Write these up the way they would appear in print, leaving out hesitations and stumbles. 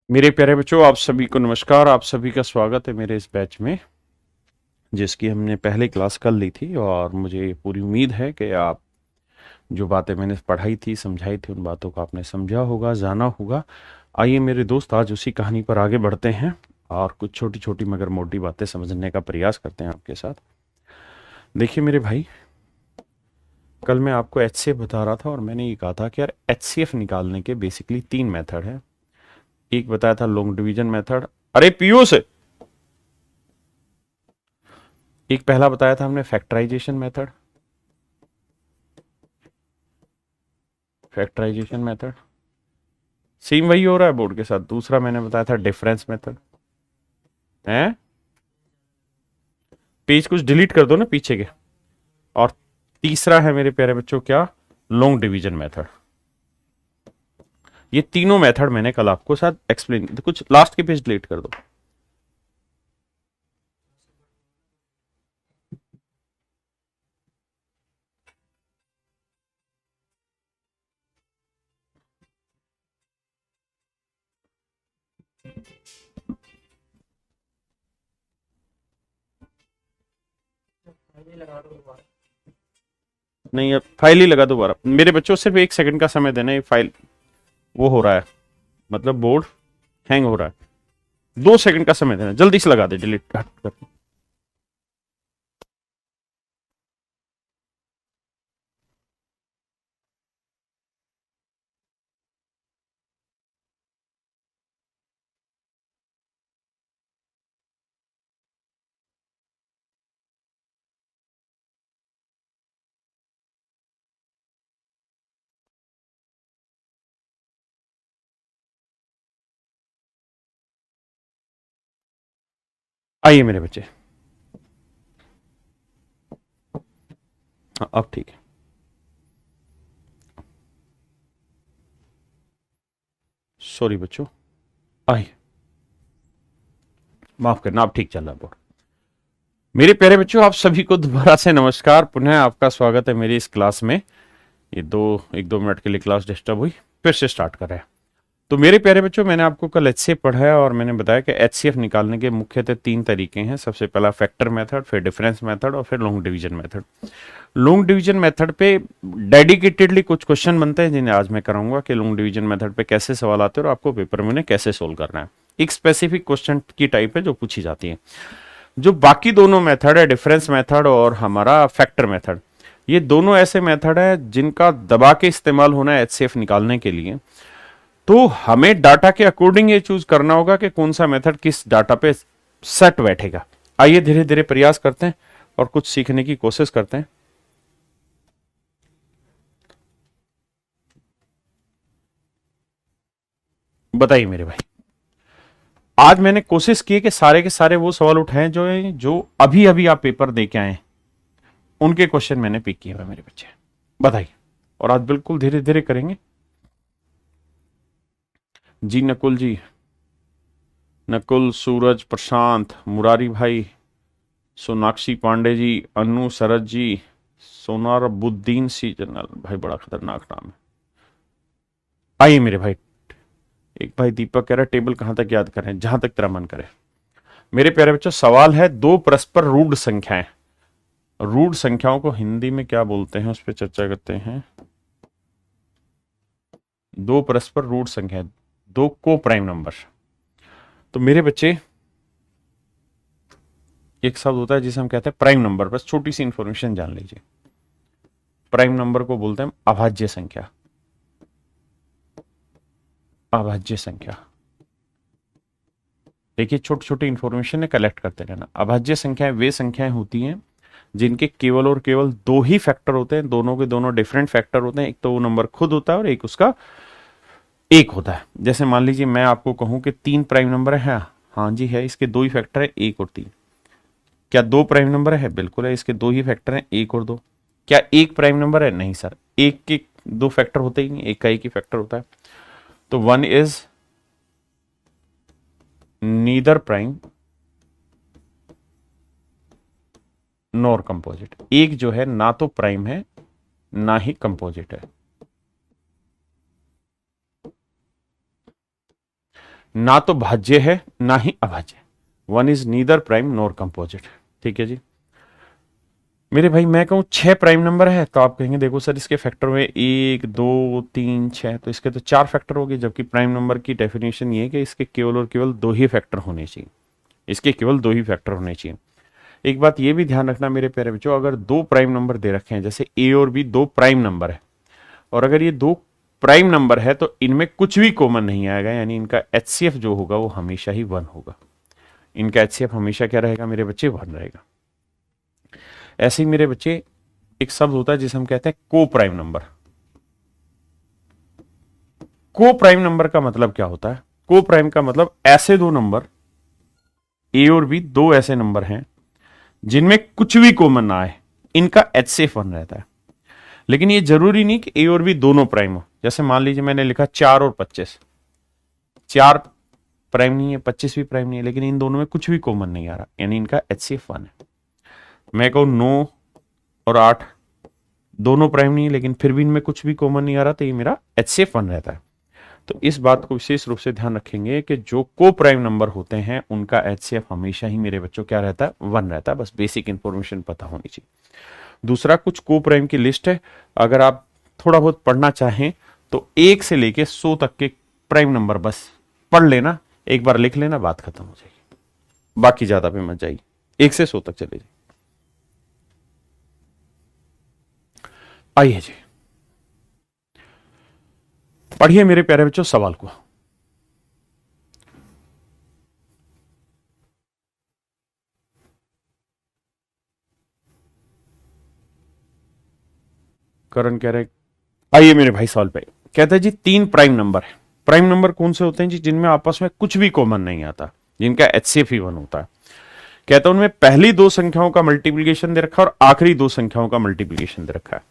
मेरे प्यारे बच्चों, आप सभी को नमस्कार। आप सभी का स्वागत है मेरे इस बैच में, जिसकी हमने पहले क्लास कर ली थी। और मुझे पूरी उम्मीद है कि आप जो बातें मैंने पढ़ाई थी, समझाई थी, उन बातों को आपने समझा होगा, जाना होगा। आइए मेरे दोस्त, आज उसी कहानी पर आगे बढ़ते हैं और कुछ छोटी छोटी मगर मोटी बातें समझने का प्रयास करते हैं आपके साथ। देखिए मेरे भाई, कल मैं आपको एचसीएफ बता रहा था और मैंने ये कहा था कि यार एचसीएफ निकालने के बेसिकली तीन मेथड हैं। एक बताया था लॉन्ग डिवीजन मेथड। अरे पीयूष, एक पहला बताया था हमने factorization method. Factorization method same वही हो रहा है बोर्ड के साथ। दूसरा मैंने बताया था डिफरेंस मेथड है। पेज कुछ डिलीट कर दो ना पीछे के। और तीसरा है मेरे प्यारे बच्चों क्या, लॉन्ग डिवीजन मेथड। ये तीनों मेथड मैंने कल आपको साथ एक्सप्लेन, कुछ लास्ट के पेज डिलीट कर दो। नहीं, अब फाइल ही लगा दोबारा मेरे बच्चों। सिर्फ एक सेकंड का समय देना। ये फाइल वो हो रहा है, मतलब बोर्ड हैंग हो रहा है। 2 सेकंड का समय देना, जल्दी से लगा दे डिलीट हट कर। आइए मेरे बच्चे, हाँ अब ठीक है। सॉरी बच्चों, आइए, माफ करना, अब ठीक चल रहा है बोर्ड। मेरे प्यारे बच्चों, आप सभी को दोबारा से नमस्कार। पुनः आपका स्वागत है मेरी इस क्लास में। ये एक दो मिनट के लिए क्लास डिस्टर्ब हुई, फिर से स्टार्ट कर रहे हैं। तो मेरे प्यारे बच्चों, मैंने आपको कल एचसीएफ पढ़ाया और मैंने बताया कि एचसीएफ निकालने के मुख्यतः तीन तरीके हैं। सबसे पहला फैक्टर मेथड, फिर डिफरेंस मेथड और फिर long division method. Long division method पे डेडिकेटेडली कुछ क्वेश्चन बनते हैं, जिन्हें आज मैं कराऊंगा कि लॉन्ग डिवीजन मेथड पे कैसे सवाल आते हैं और आपको पेपर में उन्हें कैसे सोल्व करना है। एक स्पेसिफिक क्वेश्चन की टाइप है जो पूछी जाती है। जो बाकी दोनों मेथड है, डिफरेंस मेथड और हमारा फैक्टर मेथड, ये दोनों ऐसे मेथड है जिनका दबा के इस्तेमाल होना है एचसीएफ निकालने के लिए। तो हमें डाटा के अकॉर्डिंग ये चूज करना होगा कि कौन सा मेथड किस डाटा पे सेट बैठेगा। आइए धीरे धीरे प्रयास करते हैं और कुछ सीखने की कोशिश करते हैं। बताइए मेरे भाई, आज मैंने कोशिश की कि सारे के सारे वो सवाल उठाएं जो अभी अभी आप पेपर दे के आए हैं, उनके क्वेश्चन मैंने पिक किए हुए मेरे बच्चे। बताइए, और आज बिल्कुल धीरे धीरे करेंगे। जी नकुल जी, नकुल, सूरज, प्रशांत, मुरारी भाई, सोनाक्षी पांडे जी, अनु, शरद जी, सोनार बुद्दीन सी जनरल भाई, बड़ा खतरनाक नाम है। आइए मेरे भाई, एक भाई दीपक कह रहा है टेबल कहां तक याद करें, जहां तक तेरा मन करे। मेरे प्यारे बच्चों, सवाल है दो परस्पर रूढ़ संख्याएं। रूढ़ संख्याओं को हिंदी में क्या बोलते हैं, उस पर चर्चा करते हैं। दो परस्पर रूढ़ संख्याएं, दो को प्राइम नंबर। तो मेरे बच्चे, एक शब्द होता है जिसे हम कहते हैं प्राइम नंबर। बस छोटी सी इंफॉर्मेशन जान लीजिए। प्राइम नंबर को बोलते हैं अभाज्य संख्या। अभाज्य संख्या, देखिए छोटी छोटी इंफॉर्मेशन है, कलेक्ट करते रहना। अभाज्य संख्याएं वे संख्याएं होती हैं जिनके केवल और केवल दो ही फैक्टर होते हैं। दोनों के दोनों डिफरेंट फैक्टर होते हैं। एक तो वो नंबर खुद होता है और एक उसका एक होता है। जैसे मान लीजिए मैं आपको कहूं कि 3 प्राइम नंबर है। हाँ जी है, इसके दो ही फैक्टर है, 1 और 3। क्या 2 प्राइम नंबर है? बिल्कुल है, इसके दो ही फैक्टर हैं, 1 और 2। क्या 1 प्राइम नंबर है? नहीं सर, एक के दो फैक्टर होते ही नहीं, एक का एक ही फैक्टर होता है। तो one is neither prime nor composite. एक जो है ना तो प्राइम है ना ही कंपोजिट है। ना तो भाज्य है ना ही अभाज्य। One is neither prime nor composite. ठीक है जी। मेरे भाई मैं कहूं 6 प्राइम नंबर है तो आप कहेंगे देखो सर इसके फैक्टर में 1 2 3 6, तो इसके तो 4 फैक्टर हो गए, जबकि प्राइम नंबर की डेफिनेशन ये है कि इसके केवल और केवल 2 ही फैक्टर होने चाहिए। इसके केवल 2 ही फैक्टर होने चाहिए। एक बात ये भी ध्यान रखना मेरे प्यारे बच्चों, अगर 2 प्राइम नंबर दे रखे हैं, जैसे ए और बी 2 प्राइम नंबर है, और अगर ये 2 प्राइम नंबर है तो इनमें कुछ भी कॉमन नहीं आएगा, यानी इनका एचसीएफ जो होगा वो हमेशा ही 1 होगा। इनका एचसीएफ हमेशा क्या रहेगा मेरे बच्चे? 1 रहेगा। ऐसे ही मेरे बच्चे एक शब्द होता है जिसे हम कहते हैं को प्राइम नंबर। को प्राइम नंबर का मतलब क्या होता है? को प्राइम का मतलब ऐसे 2 नंबर, ए और बी 2 ऐसे नंबर हैं जिनमें कुछ भी कॉमन ना आए, इनका एचसीएफ 1 रहता है। लेकिन ये जरूरी नहीं कि ए और बी दोनों प्राइम हो। जैसे मान लीजिए मैंने लिखा 4 और 25, 4 प्राइम नहीं है, 25 भी प्राइम नहीं है, लेकिन इन दोनों में कुछ भी कॉमन नहीं आ रहा, यानी इनका एचसीएफ 1 है। मैं कहूं 9 और 8 दोनों प्राइम नहीं है, लेकिन फिर भी इनमें कुछ भी कॉमन नहीं आ रहा, तो ये मेरा एचसीएफ 1 रहता है। तो इस बात को विशेष रूप से ध्यान रखेंगे कि जो को प्राइम नंबर होते हैं उनका एचसीएफ हमेशा ही मेरे बच्चों क्या रहता है? 1 रहता है। बस बेसिक इंफॉर्मेशन पता होनी चाहिए। दूसरा, कुछ को प्राइम की लिस्ट है, अगर आप थोड़ा बहुत पढ़ना चाहें तो 1 से लेके 100 तक के प्राइम नंबर बस पढ़ लेना, एक बार लिख लेना, बात खत्म हो जाएगी। बाकी ज्यादा पे मत जाइए, 1 से 100 तक चले जाइए। आइए जी, पढ़िए मेरे प्यारे बच्चों सवाल को। करण कह रहे, आइए मेरे भाई सवाल पे। कहता है जी 3 प्राइम नंबर है। प्राइम नंबर कौन से होते हैं जी? जिनमें आपस में कुछ भी कॉमन नहीं आता, जिनका एचसीएफ ही 1 होता है। कहता है उनमें पहली 2 संख्याओं का मल्टीप्लीकेशन दे रखा है और आखिरी 2 संख्याओं का मल्टीप्लीकेशन दे रखा है।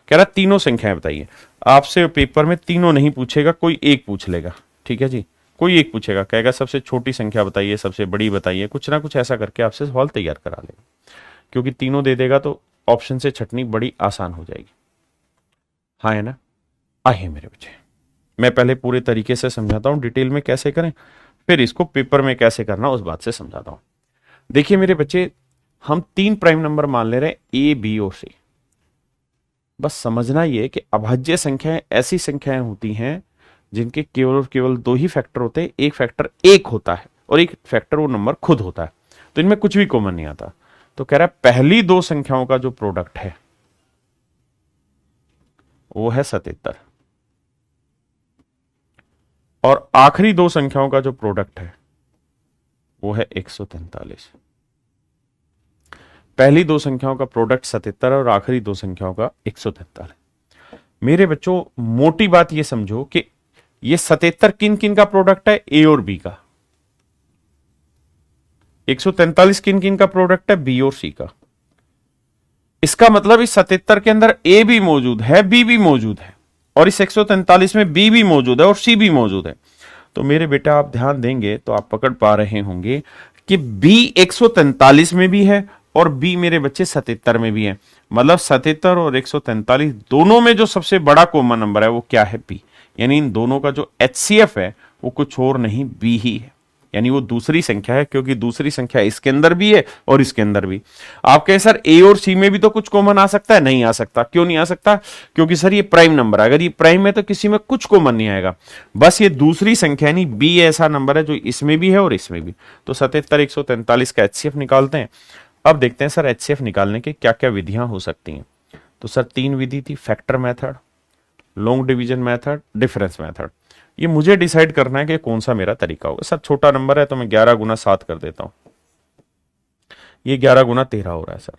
कह रहा तीनों संख्याएं बताइए। आपसे पेपर में तीनों नहीं पूछेगा, कोई एक पूछ लेगा। ठीक है जी, कोई एक पूछेगा, कहेगा सबसे छोटी संख्या बताइए, सबसे बड़ी बताइए, कुछ ना कुछ ऐसा करके आपसे सवाल तैयार करा लेगा। क्योंकि तीनों दे देगा तो ऑप्शन से छटनी बड़ी आसान हो जाएगी। हाँ है ना? आइए मेरे बच्चे, मैं पहले पूरे तरीके से समझाता हूं डिटेल में कैसे करें, फिर इसको पेपर में कैसे करना उस बात से समझाता हूं। देखिए मेरे बच्चे, हम 3 प्राइम नंबर मान ले रहे हैं, ए बी और सी। बस समझना ये कि अभाज्य संख्याएं ऐसी संख्याएं होती हैं जिनके केवल और केवल 2 ही फैक्टर होते हैं। एक फैक्टर 1 होता है और एक फैक्टर वो नंबर खुद होता है, तो इनमें कुछ भी कॉमन नहीं आता। तो कह रहा है पहली 2 संख्याओं का जो प्रोडक्ट है वो है 77, और आखिरी 2 संख्याओं का जो प्रोडक्ट है वो है 143। पहली 2 संख्याओं का प्रोडक्ट 77 और आखिरी 2 संख्याओं का 143। मेरे बच्चों मोटी बात ये समझो कि ये 77 किन किन का प्रोडक्ट है? ए और बी का। 143 किन किन का प्रोडक्ट है? बी और सी का। इसका मतलब इस 77 के अंदर ए भी मौजूद है, बी भी मौजूद है, और इस 143 में बी भी मौजूद है और सी भी मौजूद है। तो मेरे बेटा आप ध्यान देंगे तो आप पकड़ पा रहे होंगे कि बी 143 में भी है और बी मेरे बच्चे 77 में भी है। मतलब 77 और 143 दोनों में जो सबसे बड़ा कॉमन नंबर है वो क्या है? बी। यानी इन दोनों का जो एचसीएफ है वो कुछ और नहीं, बी ही है। यानी वो दूसरी संख्या है, क्योंकि दूसरी संख्या इसके अंदर भी है और इसके अंदर भी। आप कहें सर ए और सी में भी तो कुछ कॉमन आ सकता है। नहीं आ सकता। क्यों नहीं आ सकता? क्योंकि सर ये प्राइम नंबर है, अगर ये प्राइम है तो किसी में कुछ कॉमन नहीं आएगा। बस ये दूसरी संख्या यानी बी ऐसा नंबर है जो इसमें भी है और इसमें भी। तो 77 143 का एचसीएफ निकालते हैं। अब देखते हैं सर एचसीएफ निकालने के क्या क्या विधियां हो सकती हैं। तो सर 3 विधि थी, factor method, long division method, difference method. ये मुझे डिसाइड करना है कि कौन सा मेरा तरीका होगा। सर छोटा नंबर है तो मैं 11 गुना 7 कर देता हूं, ये 11 गुना 13 हो रहा है सर।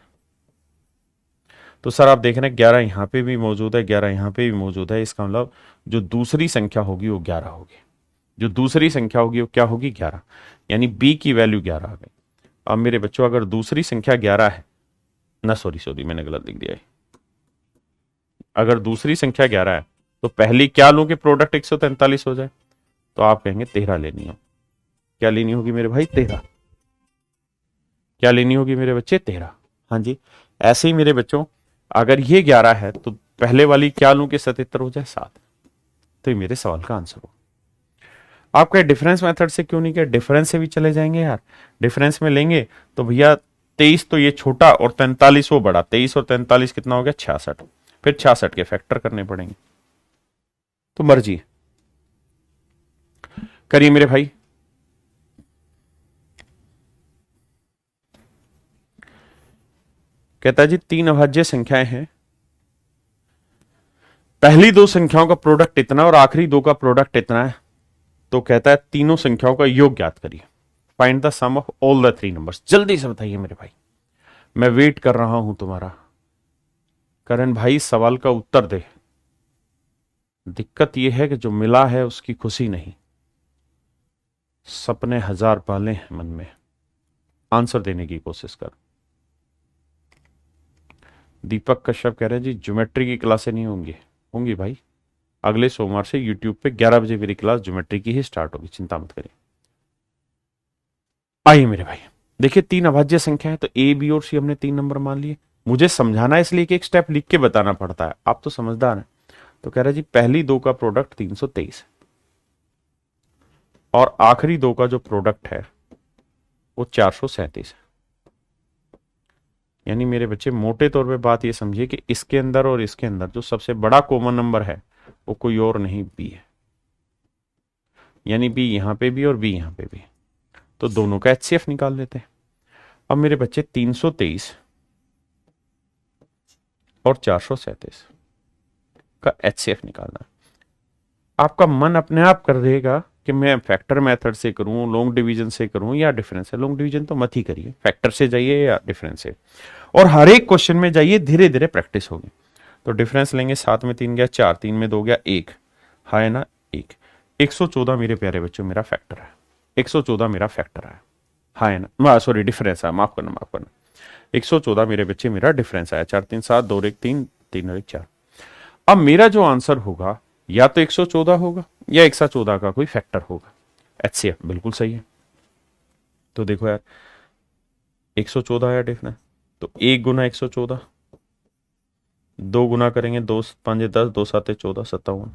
तो सर आप देख रहे हैं 11 यहां पे भी मौजूद है, 11 यहां पे भी मौजूद है। इसका मतलब जो दूसरी संख्या होगी वो 11 होगी। जो दूसरी संख्या होगी वो क्या होगी? 11। यानी बी की वैल्यू 11 आ गई। अब मेरे बच्चों अगर दूसरी संख्या 11 है ना, सॉरी मैंने गलत लिख दिया है। अगर दूसरी संख्या 11 है तो पहली क्या लूं कि प्रोडक्ट 143 हो जाए? तो आप कहेंगे 13 लेनी हो। क्या लेनी होगी मेरे भाई? 13। क्या लेनी होगी मेरे बच्चे? 13। हाँ जी। ऐसे ही मेरे बच्चों अगर ये 11 है तो पहले वाली क्या लूं कि 77 हो जाए? 7। तो ये मेरे सवाल का आंसर हो। आप कहे डिफरेंस मेथड से क्यों नहीं किया? डिफरेंस से भी चले जाएंगे यार। डिफरेंस में लेंगे तो भैया 23 तो ये छोटा और 43 वो बड़ा, 23 और 43 कितना हो गया? 66। फिर 66 के फैक्टर करने पड़ेंगे। तो मर्जी करिए मेरे भाई। कहता है जी 3 अभाज्य संख्याएं हैं, पहली 2 संख्याओं का प्रोडक्ट इतना और आखिरी 2 का प्रोडक्ट इतना है। तो कहता है तीनों संख्याओं का योग ज्ञात करिए। Find the sum of all the 3 numbers. जल्दी से बताइए मेरे भाई, मैं वेट कर रहा हूं तुम्हारा। करण भाई सवाल का उत्तर दे। दिक्कत यह है कि जो मिला है उसकी खुशी नहीं, सपने हजार पाले हैं मन में। आंसर देने की कोशिश कर। दीपक कश्यप कह रहे हैं जी ज्योमेट्री की क्लासें नहीं होंगी। होंगी भाई, अगले सोमवार से यूट्यूब पे 11 बजे मेरी क्लास ज्योमेट्री की ही स्टार्ट होगी, चिंता मत करिए। आइए मेरे भाई, देखिए 3 अभाज्य संख्या है तो ए बी और सी हमने 3 नंबर मान लिए। मुझे समझाना है इसलिए कि एक स्टेप लिख के बताना पड़ता है, आप तो समझदार हैं। तो कह रहा है जी पहली 2 का प्रोडक्ट 323 और आखिरी 2 का जो प्रोडक्ट है वो 437 है। यानी मेरे बच्चे मोटे तौर पे बात ये समझिए कि इसके अंदर और इसके अंदर जो सबसे बड़ा कॉमन नंबर है वो कोई और नहीं बी है। यानी बी यहां पे भी और बी यहां पे भी, तो दोनों का एचसीएफ निकाल लेते हैं। अब मेरे बच्चे 323 और 437 का एचसीएफ निकालना है। आपका मन अपने आप कर देगा कि मैं फैक्टर मेथड से करूं, लॉन्ग डिवीजन से करूं या डिफरेंस से। लॉन्ग डिवीजन तो मत ही करिए, फैक्टर से जाइए या डिफरेंस से, और हर एक क्वेश्चन में जाइए, धीरे धीरे प्रैक्टिस होगी। तो डिफरेंस लेंगे, 7 में 3 गया 4, 3 में 2 गया 1, है ना 1। 114 मेरे प्यारे बच्चों मेरा फैक्टर है। 114 मेरा फैक्टर है ना, सॉरी डिफरेंस है, माफ करना। 114 मेरे बच्चे मेरा डिफरेंस आया। 4 3 7 2 1 3 3 और 1 4। अब मेरा जो आंसर होगा या तो 114 होगा या 114 का कोई फैक्टर होगा। एचसीएफ बिल्कुल सही है। तो देखो यार 114 आया डिफरेंस, तो 1 गुना 114, 2 गुना करेंगे 2 5 10, 2 7 14, 57।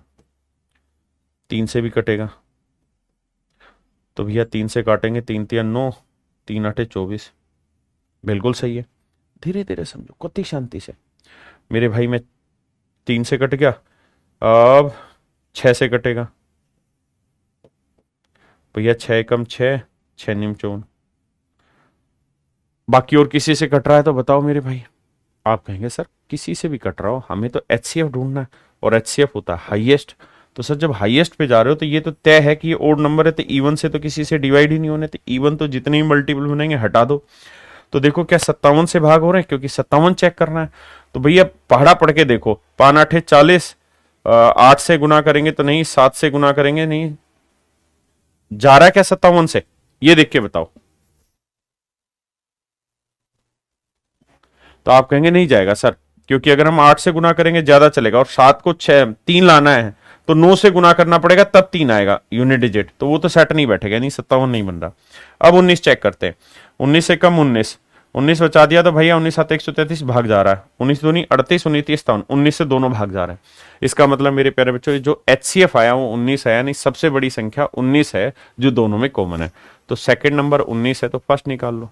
3 से भी कटेगा तो भैया 3 से काटेंगे, 3 3 9, 3 8 24। बिल्कुल सही है। धीरे धीरे समझो, कति शांति से मेरे भाई। में 3 से कट गया, अब 6 से कटेगा भैया, 6 कम 6, 6 निम 54। बाकी और किसी से कट रहा है तो बताओ मेरे भाई। आप कहेंगे सर किसी से भी कट रहा हो, हमें तो एचसीएफ ढूंढना है, और एचसीएफ होता है हाईएस्ट। तो सर जब हाईएस्ट पे जा रहे हो तो ये तो तय है कि ये ओड नंबर है, तो इवन से तो किसी से डिवाइड ही नहीं होने, तो इवन तो जितने ही मल्टीपल बनेंगे हटा दो। तो देखो क्या 57 से भाग हो रहे हैं, क्योंकि 57 चेक करना है। तो भैया पहाड़ा पढ़ के देखो, 5 8 40, 8 से गुना करेंगे तो नहीं, 7 से गुना करेंगे नहीं, जा रहा है क्या 57 से? ये देख के बताओ। तो आप कहेंगे नहीं जाएगा सर, क्योंकि अगर हम 8 से गुना करेंगे ज्यादा चलेगा, और 7 को 6 3 लाना है तो 9 से गुना करना पड़ेगा, तब 3 आएगा यूनिट डिजिट, तो वो तो सेट नहीं बैठेगा, नहीं 57 नहीं बन रहा। अब 19 चेक करते हैं, 19 से कम 19 बचा दिया तो भैया 19 7 133 भाग जा रहा है, 19 दूनी 38, 19 30 57, 19 से दोनों भाग जा रहे हैं। इसका मतलब मेरे प्यारे बच्चों जो एचसीएफ आया वो 19 आया, नहीं सबसे बड़ी संख्या 19 है जो दोनों में कॉमन है। तो सेकंड नंबर 19 है तो फर्स्ट निकाल लो।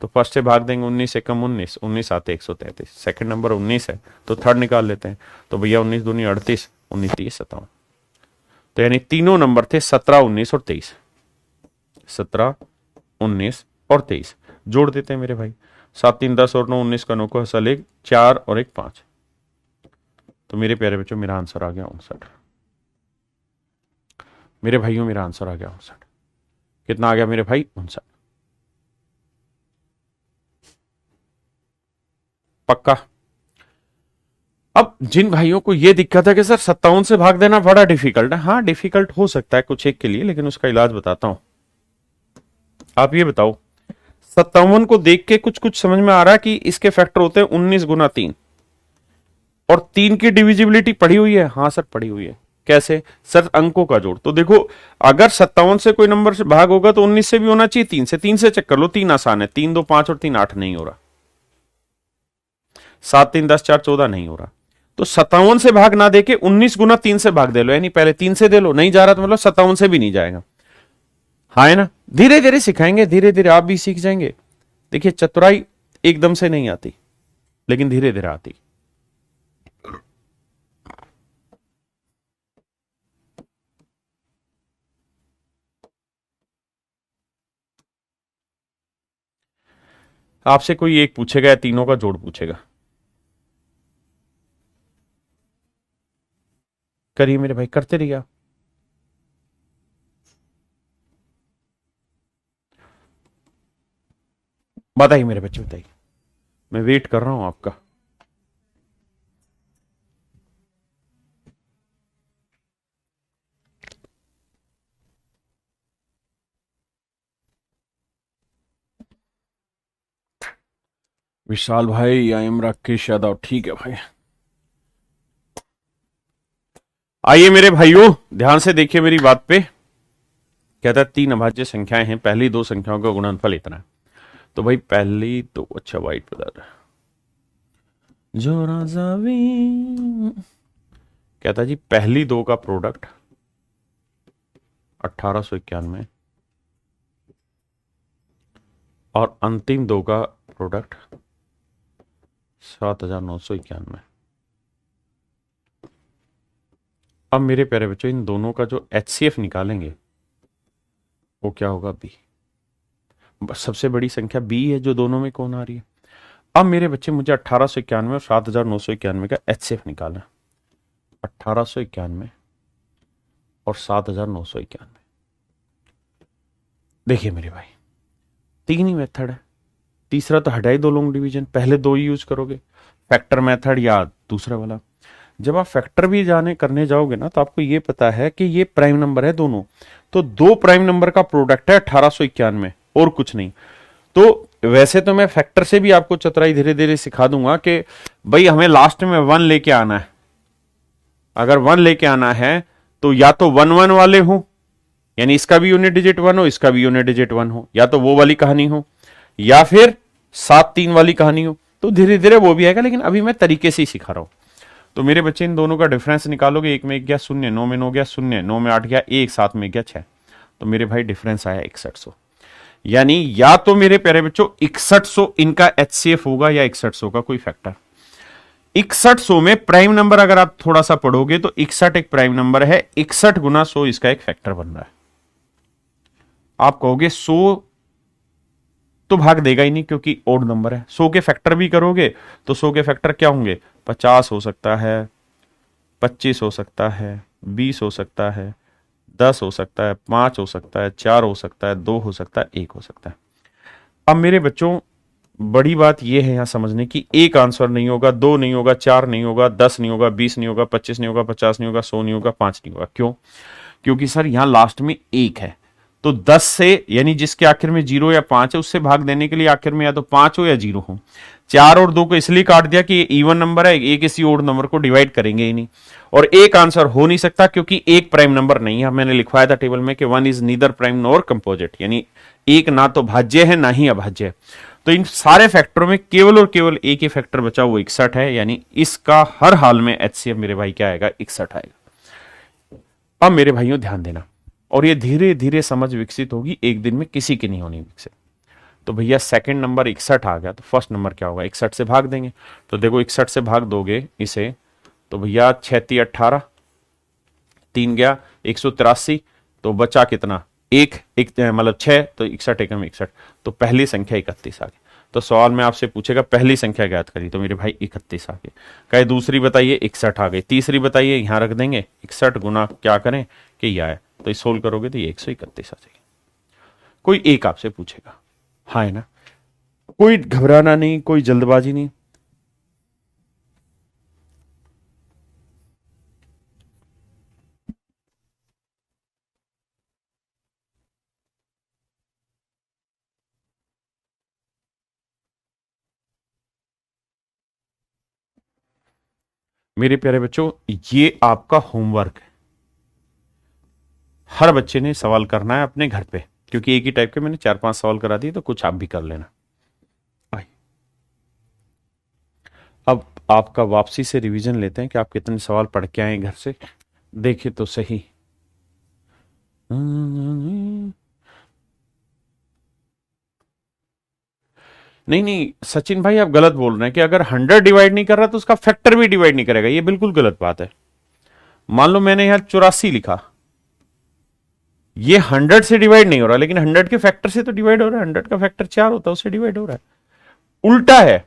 तो फर्स्ट से भाग देंगे, 19 से कम 19, 19 आते 133। सेकंड नंबर 19 है तो थर्ड निकाल लेते हैं। तो भैया 19 दूनी 38, 19 30 57। तो यानी तीनों नंबर थे 17 19 और 23। 17 19 और 23 जोड़ देते हैं मेरे भाई। 7 3 10 और 9 19 का 9 को हसल 1 4 और 1 5। तो मेरे प्यारे बच्चों मेरा आंसर आ गया 59। मेरे भाइयों मेरा आंसर आ गया 59। कितना आ गया मेरे भाई? 59। पक्का? अब जिन भाइयों को यह दिक्कत है कि सर 57 से भाग देना बड़ा डिफिकल्ट है, हाँ डिफिकल्ट हो सकता है कुछ एक के लिए, लेकिन उसका इलाज बताता हूं। आप ये बताओ 57 को देख के कुछ कुछ समझ में आ रहा है कि इसके फैक्टर होते हैं 19 गुना 3, और 3 की डिविजिबिलिटी पढ़ी हुई है? हाँ सर पढ़ी हुई है। कैसे सर? अंकों का जोड़। तो देखो अगर 57 से कोई नंबर से भाग होगा तो 19 से भी होना चाहिए, 3 से चेक कर लो, 3 आसान है, 3 2 5 और 3 8 नहीं हो रहा, 7 3 10 4 14 नहीं हो रहा। तो 57 से भाग ना देके 19 गुना 3 से भाग दे लो, यानी पहले 3 से दे लो, नहीं जा रहा तो मतलब 57 से भी नहीं जाएगा। हाँ है ना, धीरे धीरे सिखाएंगे, धीरे धीरे आप भी सीख जाएंगे। देखिए चतुराई एकदम से नहीं आती, लेकिन धीरे धीरे आती। आपसे कोई एक पूछेगा या तीनों का जोड़ पूछेगा? करिए मेरे भाई, करते रहिए आप। बताइए मेरे बच्चे, बताइए, मैं वेट कर रहा हूं आपका। विशाल भाई, आई एम राकेश यादव, ठीक है भाई। आइए मेरे भाइयों, ध्यान से देखिए मेरी बात पे। कहता है तीन अभाज्य संख्याएं हैं, पहली दो संख्याओं का गुणनफल इतना है। तो भाई पहली तो अच्छा वाइट बता जो राजावी, कहता जी पहली दो का प्रोडक्ट 1891 और अंतिम दो का प्रोडक्ट 7991। अब मेरे प्यारे बच्चों, इन दोनों का जो HCF निकालेंगे वो क्या होगा? बी। सबसे बड़ी संख्या बी है जो दोनों में कौन आ रही है। अब मेरे बच्चे मुझे 1891 और 7991 का HCF निकालना। 1891 और 7991। देखिए मेरे भाई, तीन ही मेथड है, तीसरा तो हटाई दो लॉन्ग डिवीजन, पहले दो ही यूज करोगे, फैक्टर मेथड या दूसरा वाला। जब आप फैक्टर भी जाने करने जाओगे ना, तो आपको ये पता है कि ये प्राइम नंबर है दोनों, तो दो प्राइम नंबर का प्रोडक्ट है 1891 और कुछ नहीं। तो वैसे तो मैं फैक्टर से भी आपको चतुराई धीरे धीरे सिखा दूंगा कि भाई हमें लास्ट में वन लेके आना है। अगर वन लेके आना है तो या तो वन वन वाले हो, यानी इसका भी यूनिट डिजिट वन हो, इसका भी यूनिट डिजिट वन हो, या तो वो वाली कहानी हो, या फिर 7 3 वाली कहानी हो। तो धीरे धीरे वो भी आएगा, लेकिन अभी मैं तरीके से ही सिखा रहा हूं। तो मेरे बच्चे इन दोनों का डिफरेंस निकालोगे, एक में एक गया शून्य, 9 में 9 गया शून्य, 9 में 8 गया एक, 7 में गया 6। तो मेरे भाई डिफरेंस आया 6100। यानी या तो मेरे प्यारे बच्चों 6100 इनका HCF होगा या 6100 का कोई फैक्टर। 6100 में प्राइम नंबर अगर आप थोड़ा सा पढ़ोगे तो 61 एक प्राइम नंबर है, 61 गुना 100 इसका एक फैक्टर बन रहा है। आप कहोगे 100 तो भाग देगा ही नहीं क्योंकि ओड नंबर है। 100 के फैक्टर भी करोगे तो 100 के फैक्टर क्या होंगे? 50 हो सकता है, 25 हो सकता है, 20 हो सकता है, 10 हो सकता है, 5 हो सकता है, 4 हो सकता है, 2 हो सकता है, 1 हो सकता है। अब मेरे बच्चों, बड़ी बात यह है यहां समझने की, एक आंसर नहीं होगा, 2 नहीं होगा, 4 नहीं होगा, 10 नहीं होगा, 20 नहीं होगा, 25 नहीं होगा, 50 नहीं होगा, 100 नहीं होगा, 5 नहीं होगा। क्यों? क्योंकि सर यहां लास्ट में एक है, तो 10 से, यानी जिसके आखिर में 0 या 5 है, उससे भाग देने के लिए आखिर में या तो 5 हो या 0 हो। 4 और 2 को इसलिए काट दिया कि ये इवन नंबर है, एक किसी ओड नंबर को डिवाइड करेंगे ही नहीं। और एक आंसर हो नहीं सकता क्योंकि एक प्राइम नंबर नहीं है। मैंने लिखवाया था टेबल में कि one is neither prime nor composite, यानी एक ना तो भाज्य है ना ही अभाज्य है। तो इन सारे फैक्टरों में केवल और केवल एक ही फैक्टर बचा, वो 61 है, यानी इसका हर हाल में HCF मेरे भाई क्या आएगा? 61 आएगा। अब मेरे भाइयों ध्यान देना, और ये धीरे धीरे समझ विकसित होगी, एक दिन में किसी की नहीं होनी विकसित। तो भैया सेकंड नंबर 61 आ गया, तो फर्स्ट नंबर क्या होगा? 61 से भाग देंगे। तो देखो 61 से भाग दोगे इसे, तो भैया 6 18, 3 गया 183, तो बचा कितना? एक मतलब 6, तो 61 एकम 61, तो पहली संख्या 31 आ गई। तो सवाल में आपसे पूछेगा पहली संख्या ज्ञात करिए, तो मेरे भाई 31 आ गई। कहे दूसरी बताइए, 61 आ गई। तीसरी बताइए, यहां रख देंगे 61 गुना क्या करें कि यह आए, तो सोल्व करोगे तो ये 131 आ जाएगी। कोई एक आपसे पूछेगा, हाँ है ना, कोई घबराना नहीं, कोई जल्दबाजी नहीं। मेरे प्यारे बच्चों, ये आपका होमवर्क है, हर बच्चे ने सवाल करना है अपने घर पे, क्योंकि एक ही टाइप के मैंने 4 5 सवाल करा दिए, तो कुछ आप भी कर लेना। अब आपका वापसी से रिवीजन लेते हैं कि आप कितने सवाल पढ़ के आए घर से, देखिए तो सही। नहीं नहीं सचिन भाई, आप गलत बोल रहे हैं कि अगर 100 डिवाइड नहीं कर रहा तो उसका फैक्टर भी डिवाइड नहीं करेगा। ये बिल्कुल गलत बात है। मान लो मैंने यहां 84 लिखा, ये 100 से डिवाइड नहीं हो रहा, लेकिन 100 के फैक्टर से तो डिवाइड हो रहा है। 100 का फैक्टर 4 होता है, उससे डिवाइड हो रहा है। उल्टा है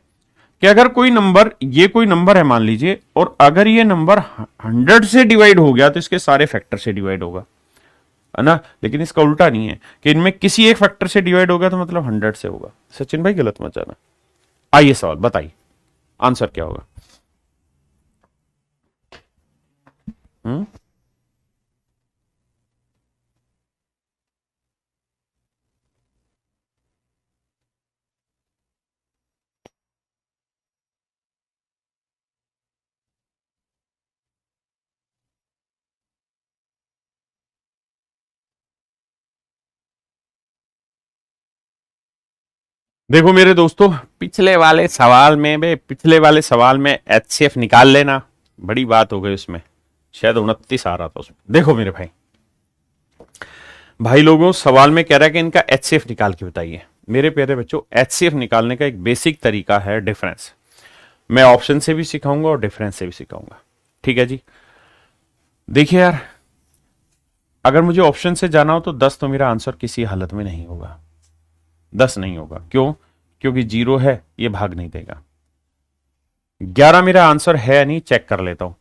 कि अगर कोई नंबर, ये कोई नंबर है मान लीजिए, और अगर ये नंबर 100 से डिवाइड हो गया तो इसके सारे फैक्टर से डिवाइड होगा, है ना। लेकिन इसका उल्टा नहीं है कि इनमें किसी एक फैक्टर से डिवाइड होगा तो मतलब 100 से होगा। सचिन भाई गलत मत जाना। आइए सवाल बताइए, आंसर क्या होगा? हम्म। देखो मेरे दोस्तों, पिछले वाले सवाल में एचसीएफ निकाल लेना, बड़ी बात हो गई उसमें। शायद 29 आ रहा था उसमें। देखो मेरे भाई, भाई लोगों, सवाल में कह रहा है कि इनका एचसीएफ निकाल के बताइए। मेरे प्यारे बच्चों, एचसीएफ निकालने का एक बेसिक तरीका है डिफरेंस। मैं ऑप्शन से भी सिखाऊंगा और डिफरेंस से भी सिखाऊंगा, ठीक है जी। देखिए यार, अगर मुझे ऑप्शन से जाना हो तो 10 तो मेरा आंसर किसी हालत में नहीं होगा। 10 नहीं होगा, क्यों? क्योंकि 0 है, ये भाग नहीं देगा। 11 मेरा आंसर है नहीं, चेक कर लेता हूं।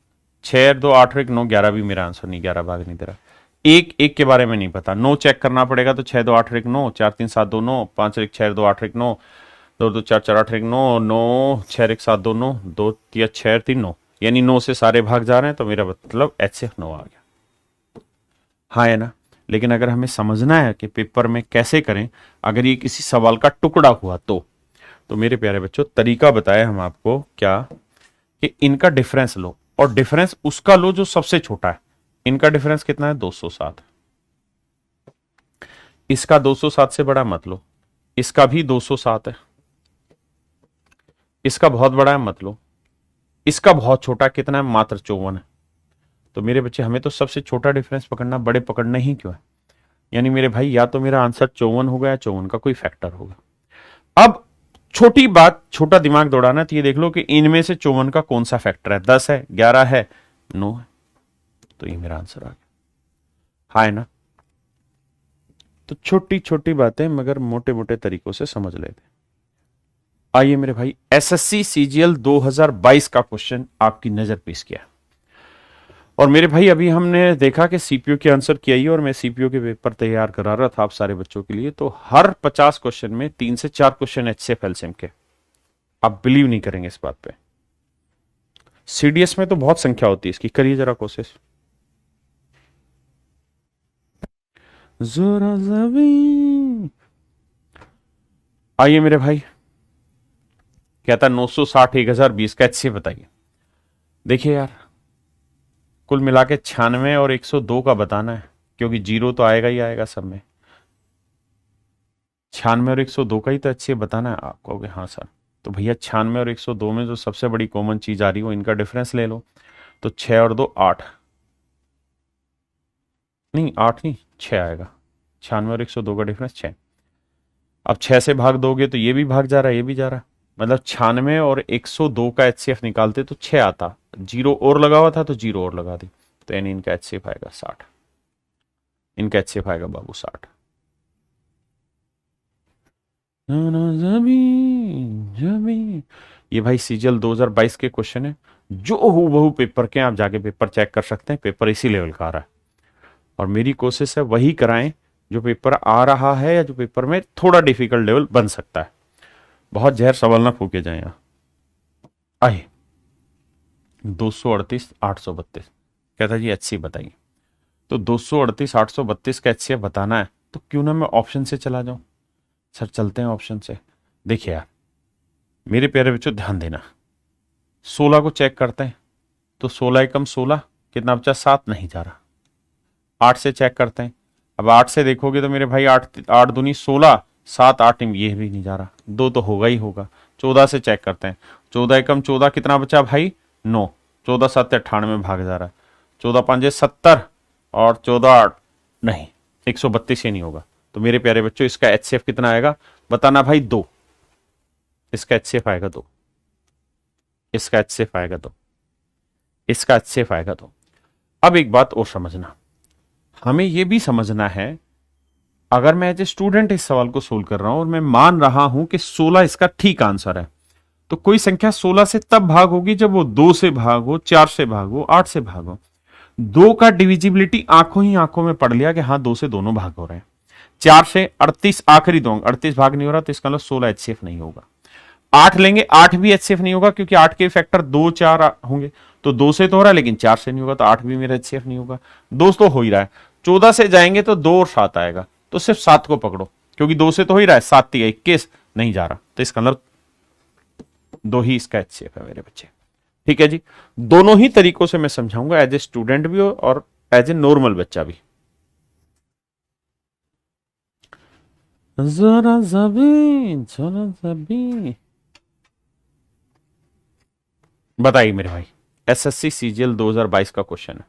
6 2 8 1 9, 11 भी मेरा आंसर नहीं, 11 भाग नहीं दे रहा। एक एक के बारे में नहीं पता, 9 चेक करना पड़ेगा। तो 6 2 8 1 9, 4 3 7 2 9, 5 1 6 2 8 1 9, 2 2 4 4 8 1 9, 9 6 1 7 2 9, 2 3 6 3 9, यानी 9 से सारे भाग जा रहे हैं, तो मेरा मतलब एचसीएफ 9 आ गया। हाँ है ना। लेकिन अगर हमें समझना है कि पेपर में कैसे करें, अगर ये किसी सवाल का टुकड़ा हुआ तो मेरे प्यारे बच्चों, तरीका बताया हम आपको क्या, कि इनका डिफरेंस लो, और डिफरेंस उसका लो जो सबसे छोटा है। इनका डिफरेंस कितना है? 207। इसका 207 से बड़ा मत लो, इसका भी 207 है। इसका बहुत बड़ा है मत लो, इसका बहुत छोटा कितना है? मात्र 54 है। तो मेरे बच्चे, हमें तो सबसे छोटा डिफरेंस पकड़ना, बड़े पकड़ना ही क्यों है? यानी मेरे भाई, या तो मेरा आंसर 54 होगा या 54 का कोई फैक्टर होगा। अब छोटी बात, छोटा दिमाग दौड़ाना, तो ये देख लो कि इनमें से 54 का कौन सा फैक्टर है? 10 है, 11 है, 9 है। तो ये मेरा आंसर आ गया। हाँ है ना। तो छोटी छोटी बातें मगर मोटे मोटे तरीकों से समझ लेते। आइए मेरे भाई, एसएससी सीजीएल 2022 का क्वेश्चन आपकी नजर पेश किया। और मेरे भाई, अभी हमने देखा कि सीपीयू के आंसर किया ही, और मैं सीपीयू के पेपर तैयार करा रहा था आप सारे बच्चों के लिए। तो हर 50 क्वेश्चन में 3 से 4 क्वेश्चन एचसीएफ एलसीएम के। आप बिलीव नहीं करेंगे इस बात पे। सीडीएस में तो बहुत संख्या होती है इसकी, करिए जरा कोशिश। जोरा जबी। आइए मेरे भाई, कहता 960 1020 का एचसीएफ बताइए। देखिए यार, कुल मिला के 96 और 102 का बताना है, क्योंकि 0 तो आएगा ही आएगा सब में। 96 और 102 का ही तो एचसीएफ बताना है। आप कहोगे हाँ सर, तो भैया 96 और 102 में जो सबसे बड़ी कॉमन चीज आ रही हो, इनका डिफरेंस ले लो। तो 6 और 2 8, नहीं 8 नहीं 6 आएगा। 96 और 102 का डिफरेंस 6। अब 6 से भाग दोगे तो ये भी भाग जा रहा है, ये भी जा रहा है। मतलब 96 और 102 का एचसीएफ निकालते तो 6 आता, 0 और लगा हुआ था तो 0 और लगा दी, तो यानी इनका एचसीएफ आएगा 60। इनका एचसीएफ आएगा बाबू 60। ये भाई सीजीएल 2022 के क्वेश्चन है, जो हूबहू पेपर के। आप जाके पेपर चेक कर सकते हैं, पेपर इसी लेवल का आ रहा है। और मेरी कोशिश है वही कराएं जो पेपर आ रहा है, या जो पेपर में थोड़ा डिफिकल्ट लेवल बन सकता है। बहुत जहर सवाल ना फूके जाए यहाँ। आइए, 238 832 कहता जी एचसी बताइए। तो 238 832 का एचसीएफ बताना है, तो क्यों ना मैं ऑप्शन से चला जाऊं। सर चलते हैं ऑप्शन से। देखिए यार, मेरे प्यारे बच्चों ध्यान देना, 16 को चेक करते हैं, तो 16 एकम 16, कितना बचा? 7 नहीं जा रहा। 8 से चेक करते हैं, अब 8 से देखोगे तो मेरे भाई 8 8 दूनी 16, 7 8, ये भी नहीं जा रहा, 2 तो होगा ही होगा। 14 से चेक करते हैं, 14 एकम 14, कितना बचा भाई? 9। 14 7 98 में भाग जा रहा है। 14 5 70, और 14 8 नहीं, 132 ही नहीं होगा। तो मेरे प्यारे बच्चों, इसका एचसीएफ कितना आएगा बताना भाई? 2। इसका HCF आएगा 2, इसका HCF आएगा 2, इसका HCF आएगा 2। अब एक बात और समझना, हमें यह भी समझना है, अगर मैं एज ए स्टूडेंट इस सवाल को सोल्व कर रहा हूं और मैं मान रहा हूं कि 16 इसका ठीक आंसर है, तो कोई संख्या 16 से तब भाग होगी जब वो 2 से भाग हो, 4 से भाग हो, 8 से भाग हो। 2 का डिविजिबिलिटी आंखों ही आंखों में पढ़ लिया कि हाँ 2 से दोनों भाग हो रहे हैं। 4 से 38 आखिरी 2 अंक, 38 भाग नहीं हो रहा, तो इसका मतलब 16 HCF नहीं होगा। 8 लेंगे, 8 भी HCF नहीं होगा, क्योंकि 8 के फैक्टर 2 4 होंगे, तो 2 से तो हो रहा है लेकिन 4 से नहीं होगा, तो 8 भी मेरा HCF नहीं होगा। 2 तो हो ही रहा है। 14 से जाएंगे तो 2 और 7 आएगा, तो सिर्फ 7 को पकड़ो, क्योंकि 2 से तो हो ही रहा है, 7 3 21 नहीं जा रहा, तो इसका मतलब 2 ही इसका HCF है मेरे बच्चे। ठीक है जी, दोनों ही तरीकों से मैं समझाऊंगा, एज ए स्टूडेंट भी और एज ए नॉर्मल बच्चा भी। जरा जबी बताइए मेरे भाई, SSC CGL 2022 का क्वेश्चन है।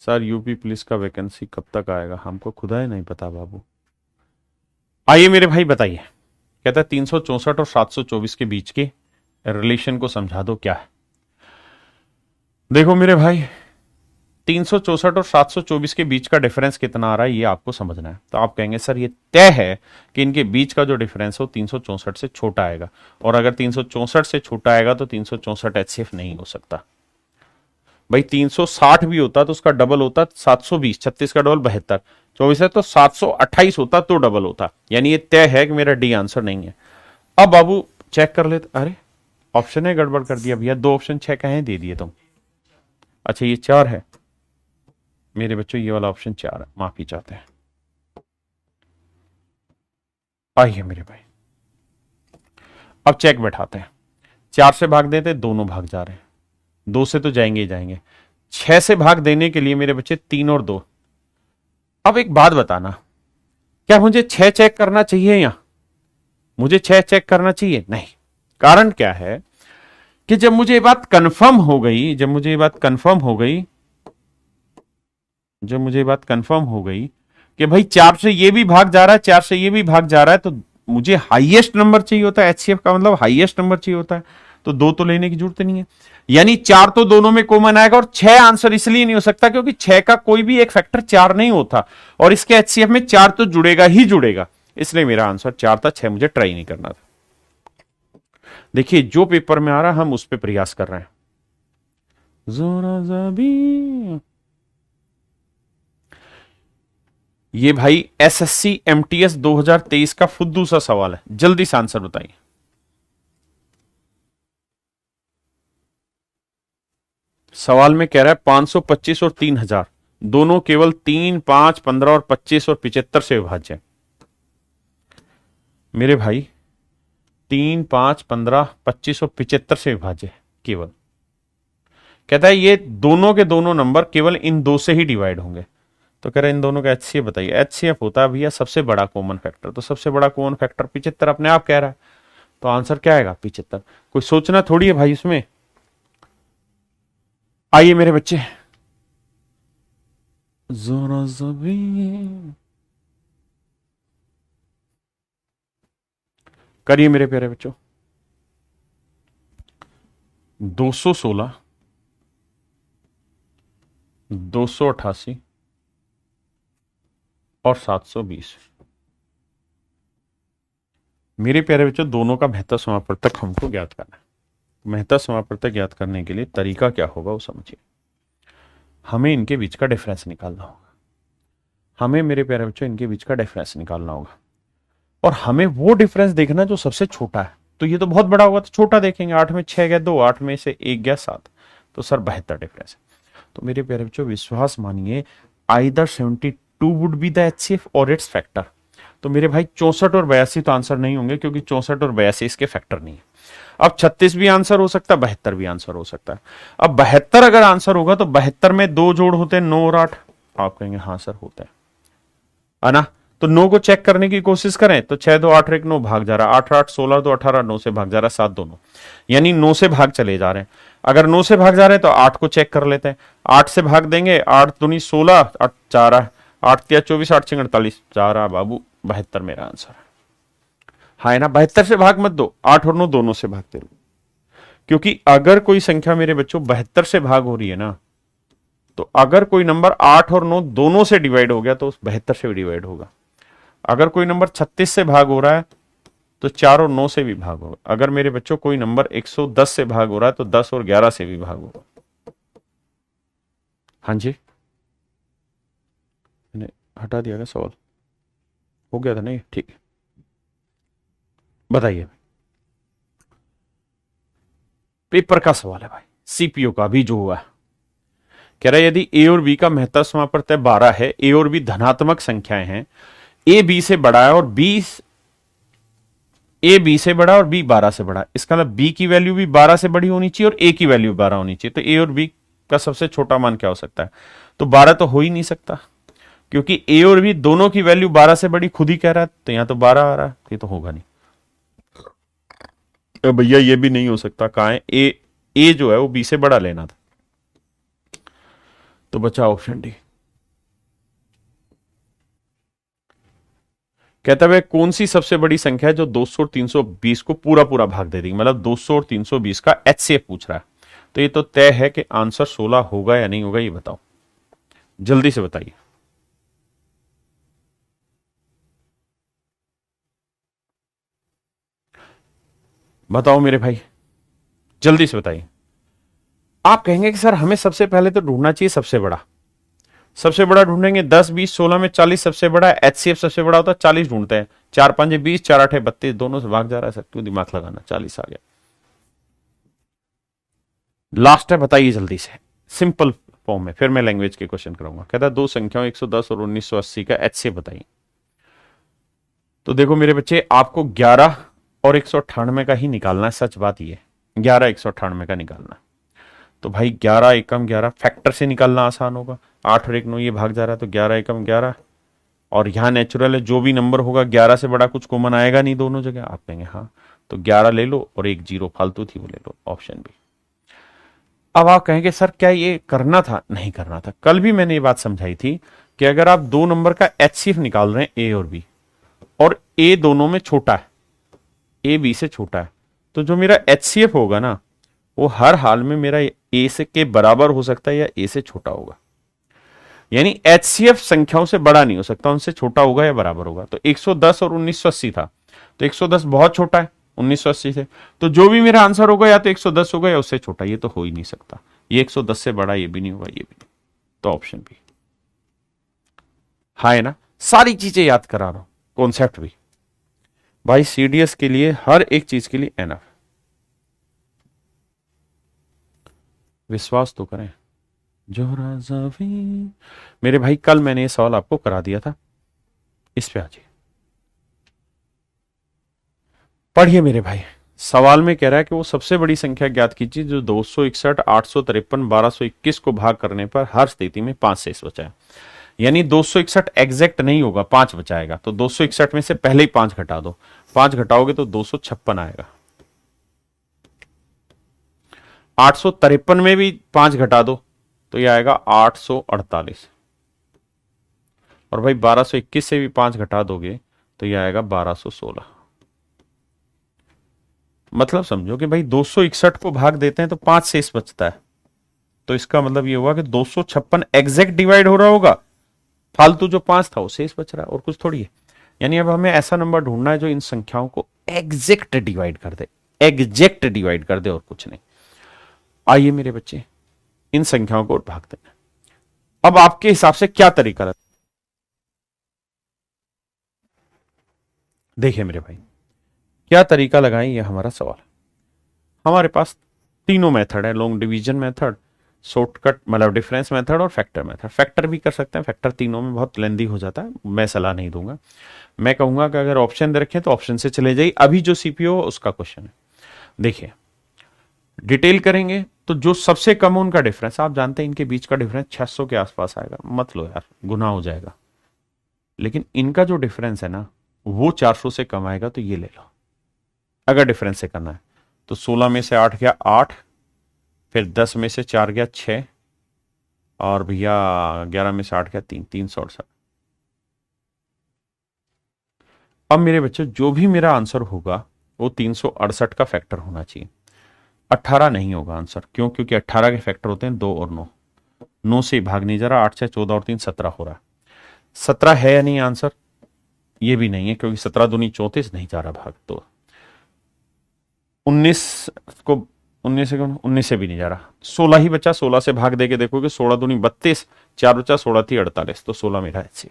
सर यूपी पुलिस का वैकेंसी कब तक आएगा, हमको खुदा ही नहीं पता बाबू। आइए मेरे भाई बताइए, कहता है 364 और 724 के बीच के रिलेशन को समझा दो क्या है। देखो मेरे भाई, 364 और 724 के बीच का डिफरेंस कितना आ रहा है ये आपको समझना है। तो आप कहेंगे सर ये तय है कि इनके बीच का जो डिफरेंस हो 364 से छोटा आएगा, और अगर 364 से छोटा आएगा तो 364 HCF नहीं हो सकता। भाई 360 भी होता तो उसका डबल होता 720, 36 का डबल 72, 24 है तो 728 होता तो डबल होता, यानी ये तय है कि मेरा डी आंसर नहीं है। अब बाबू चेक कर लेते, अरे ऑप्शन है गड़बड़ कर दिया भैया, 2 ऑप्शन 6 कहें दे दिए तुम। अच्छा ये 4 है मेरे बच्चों, ये वाला ऑप्शन 4 है, माफी चाहते हैं। आइए मेरे भाई अब चेक बैठाते हैं। 4 से भाग देते दोनों भाग जा रहे हैं, 2 से तो जाएंगे ही जाएंगे। 6 से भाग देने के लिए मेरे बच्चे 3 और 2। अब एक बात बताना, क्या मुझे 6 चेक करना चाहिए या मुझे 6 चेक करना चाहिए? नहीं। कारण क्या है कि जब मुझे ये बात कंफर्म हो गई, जब मुझे ये बात कंफर्म हो गई कि भाई 4 से ये भी भाग जा रहा है, 4 से ये भी भाग जा रहा है, तो मुझे हाईएस्ट नंबर चाहिए होता है। HCF का मतलब हाईएस्ट नंबर चाहिए होता है, तो 2 तो लेने की जरूरत नहीं है, यानी 4 तो दोनों में कॉमन आएगा। और 6 आंसर इसलिए नहीं हो सकता क्योंकि 6 का कोई भी एक फैक्टर 4 नहीं होता, और इसके HCF में 4 तो जुड़ेगा ही जुड़ेगा, इसलिए मेरा आंसर 4 था। 6 मुझे ट्राई नहीं करना था। देखिए जो पेपर में आ रहा हम उस पर प्रयास कर रहे हैं। जोरा जबी ये भाई SSC MTS 2023 का फुद्दू सा सवाल है, जल्दी से आंसर बताइए। सवाल में कह रहा है 525 और 3000 दोनों केवल 3, 5, 15 और 25 और 75 से विभाज्य है। मेरे भाई 3, 5, 15, 25 और 75 से विभाज्य है केवल। कहता है ये दोनों के दोनों नंबर केवल इन 2 से ही डिवाइड होंगे, तो कह रहे हैं इन दोनों का HCF बताइए। HCF होता है भैया सबसे बड़ा कॉमन फैक्टर, तो सबसे बड़ा कॉमन फैक्टर 75 अपने आप कह रहा है, तो आंसर क्या आएगा 75। कोई सोचना थोड़ी है भाई उसमें। आइए मेरे बच्चे, जोरा जबी करिए मेरे प्यारे बच्चों। 216, 288 और 720। मेरे प्यारे बच्चों दोनों का बेहतर समापवर्तक हमको ज्ञात करना है। बेहतर समापवर्तक ज्ञात करने के लिए तरीका क्या होगा वो समझिए। हमें इनके बीच का डिफरेंस निकालना होगा, हमें मेरे प्यारे बच्चों इनके बीच का डिफरेंस निकालना होगा, और हमें वो डिफरेंस देखना जो सबसे छोटा है। तो ये तो बहुत बड़ा होगा तो छोटा देखेंगे। 8 में 6 गया 2, 8 में से 1 गया 7, तो सर 72 डिफरेंस है। तो मेरे प्यारे बच्चों विश्वास मानिए, either 72 would be the HCF और इट्स फैक्टर। तो मेरे भाई 64 और 82 तो आंसर नहीं होंगे, क्योंकि 64 और 82 इसके फैक्टर नहीं है। अब 36 भी आंसर हो सकता है, 72 भी आंसर हो सकता है। अब 72 अगर आंसर होगा तो 72 में 2 जोड़ होते हैं 9 और 8। आप कहेंगे हाँ सर होता है ना। तो 9 को चेक करने की कोशिश करें तो 6 2 8 1 9 भाग जा रहा है, 8 8 16 2 18 9 से भाग जा रहा है, 7 2 9, यानी 9 से भाग चले जा रहे हैं। अगर 9 से भाग जा रहे हैं तो 8 को चेक कर लेते हैं। 8 से भाग देंगे, 8 दूनी 16, 8 4 8 3 24, 8 6 48 4 बाबू 72 मेरा आंसर है। हाँ है ना, 72 से भाग मत दो, 8 और 9 दोनों से भागते रहो, क्योंकि अगर कोई संख्या मेरे बच्चों 72 से भाग हो रही है ना, तो अगर कोई नंबर 8 और 9 दोनों से डिवाइड हो गया तो उस 72 से भी डिवाइड होगा। अगर कोई नंबर 36 से भाग हो रहा है तो 4 और 9 से भी भाग होगा। अगर मेरे बच्चों कोई नंबर 110 से भाग हो रहा है तो 10 और 11 से भी भाग होगा। हाँ जी, मैंने हटा दिया, सवाल हो गया था नहीं, ठीक है, बताइए। पेपर का सवाल है भाई, सीपीओ का भी जो हुआ है, कह रहा है यदि ए और बी का महत्तम समापवर्तय 12 है, ए और बी धनात्मक संख्याएं हैं, ए बी से बड़ा है और बी से बड़ा और बी 12 से बड़ा, इसका मतलब बी की वैल्यू भी 12 से बड़ी होनी चाहिए और ए की वैल्यू 12 होनी चाहिए, तो ए और बी का सबसे छोटा मान क्या हो सकता है? तो 12 तो हो ही नहीं सकता, क्योंकि ए और बी दोनों की वैल्यू 12 से बड़ी खुद ही कह रहा है, तो यहां तो 12 आ रहा है, ये तो होगा नहीं। भैया ये भी नहीं हो सकता, कहा है ए जो है वो बी से बड़ा लेना था, तो बचा ऑप्शन डी। कहता है कौन सी सबसे बड़ी संख्या है जो 200 और 320 को पूरा पूरा भाग दे देगी, मतलब 200 और 320 का एचसीएफ पूछ रहा है, तो ये तो तय है कि आंसर 16 होगा या नहीं होगा, ये बताओ, जल्दी से बताइए। बताओ मेरे भाई, जल्दी से बताइए। आप कहेंगे कि सर हमें सबसे पहले तो ढूंढना चाहिए सबसे बड़ा, सबसे बड़ा ढूंढेंगे, 10 20 16 में 40 सबसे बड़ा है, एचसीएफ सबसे बड़ा होता है, 40 ढूंढते हैं, 4 5 20, 4 8 32, दोनों से भाग जा रहा है सर, क्यों दिमाग लगाना, 40 आ गया। लास्ट है, बताइए जल्दी से, सिंपल फॉर्म में, फिर मैं लैंग्वेज के क्वेश्चन कराऊंगा। कहता है दो संख्याओं 110 और 1980 का एचसीएफ बताइए। तो देखो मेरे बच्चे, आपको 11 और 198 का ही निकालना है, सच बात ये, 11 198 का निकालना है। तो भाई 11 एकम 11 फैक्टर से निकालना आसान होगा, 8 और 1 9 ये भाग जा रहा है, तो 11 एकम 11, और यहां नेचुरल है, जो भी नंबर होगा 11 से बड़ा कुछ कॉमन आएगा नहीं दोनों जगह, आप कहेंगे हाँ, तो 11 ले लो और एक जीरो फालतू थी वो ले लो, ऑप्शन बी। अब आप कहेंगे सर क्या ये करना था? नहीं करना था, कल भी मैंने ये बात समझाई थी कि अगर आप दो नंबर का एचसीएफ निकाल रहे हैं ए और बी, और ए दोनों में छोटा है, ए बी से छोटा है, तो जो मेरा एचसीएफ होगा ना, वो हर हाल में मेरा ए से के बराबर हो सकता है या ए से छोटा होगा, यानी एचसीएफ संख्याओं से बड़ा नहीं हो सकता, उनसे छोटा होगा या बराबर होगा। तो 110 और 1980 था, तो 110 बहुत छोटा है 1980 से, तो जो भी मेरा आंसर होगा या तो 110 होगा या उससे छोटा, ये तो हो ही नहीं सकता, ये 110 से बड़ा ये भी नहीं होगा, ये भी नहीं, तो ऑप्शन बी। हाँ है ना, सारी चीजें याद करा रहा हूं, कॉन्सेप्ट भी भाई, सीडीएस के लिए हर एक चीज के लिए एनफ, विश्वास तो करें। जोरा जावी, मेरे भाई कल मैंने ये सवाल आपको करा दिया था, इस पे आ जाइए, पढ़िए मेरे भाई। सवाल में कह रहा है कि वो सबसे बड़ी संख्या ज्ञात कीजिए जो 261 853 1221 को भाग करने पर हर स्थिति में 5 शेष बचा है, यानी 261 एग्जैक्ट नहीं होगा, 5 बचाएगा, तो 261 में से पहले ही 5 घटा दो, 5 घटाओगे तो 256 आएगा, 853 में भी 5 घटा दो तो ये आएगा 848, और भाई 1221 से भी 5 घटा दोगे तो ये आएगा 1216। मतलब समझो कि भाई 261 को भाग देते हैं तो 5 शेष बचता है, तो इसका मतलब ये हुआ कि 256 एग्जैक्ट डिवाइड हो रहा होगा, फालतू जो 5 था वो शेष बच रहा है, और कुछ थोड़ी है। यानी अब हमें ऐसा नंबर ढूंढना है जो इन संख्याओं को एग्जैक्ट डिवाइड कर दे, एग्जैक्ट डिवाइड कर दे और कुछ नहीं। आइए मेरे बच्चे, इन संख्याओं को भागते हैं। अब आपके हिसाब से क्या तरीका है, देखिए मेरे भाई, क्या तरीका लगाएं, ये हमारा सवाल है। हमारे पास तीनों मेथड है, लॉन्ग डिवीजन मेथड, शॉर्टकट मतलब डिफरेंस मेथड और फैक्टर मेथड। फैक्टर भी कर सकते हैं, फैक्टर तीनों में बहुत लेंदी हो जाता है, मैं सलाह नहीं दूंगा। मैं कहूंगा कि अगर ऑप्शन दे रखें तो ऑप्शन से चले जाइए, अभी जो सीपीओ उसका क्वेश्चन है। देखिए डिटेल करेंगे तो जो सबसे कम उनका डिफरेंस, आप जानते हैं इनके बीच का डिफरेंस 600 के आसपास आएगा, मत लो यार गुना हो जाएगा, लेकिन इनका जो डिफरेंस है ना वो 400 से कम आएगा, तो ये ले लो अगर डिफरेंस से करना है। तो 16 में से 8 गया 8, फिर 10 में से 4 गया 6, और भैया 11 में से 8 गया 3, 368। अब मेरे बच्चों जो भी मेरा आंसर होगा वो 368 का फैक्टर होना चाहिए, 18 नहीं होगा आंसर। क्यों? क्योंकि 18 के फैक्टर होते हैं 2 और 9, 9 से भाग नहीं जा रहा, 8 से 14 और 3 17 हो रहा है। 17 है या नहीं आंसर? ये भी नहीं है, क्योंकि 17 दूनी 34 नहीं जा रहा भाग। तो 19 को 19 से भी नहीं जा रहा, 16 ही बचा। 16 से भाग देके देखोगे, 16 दूनी 32, 4 बचा, 16 थी 48, तो 16 मेरा HCF,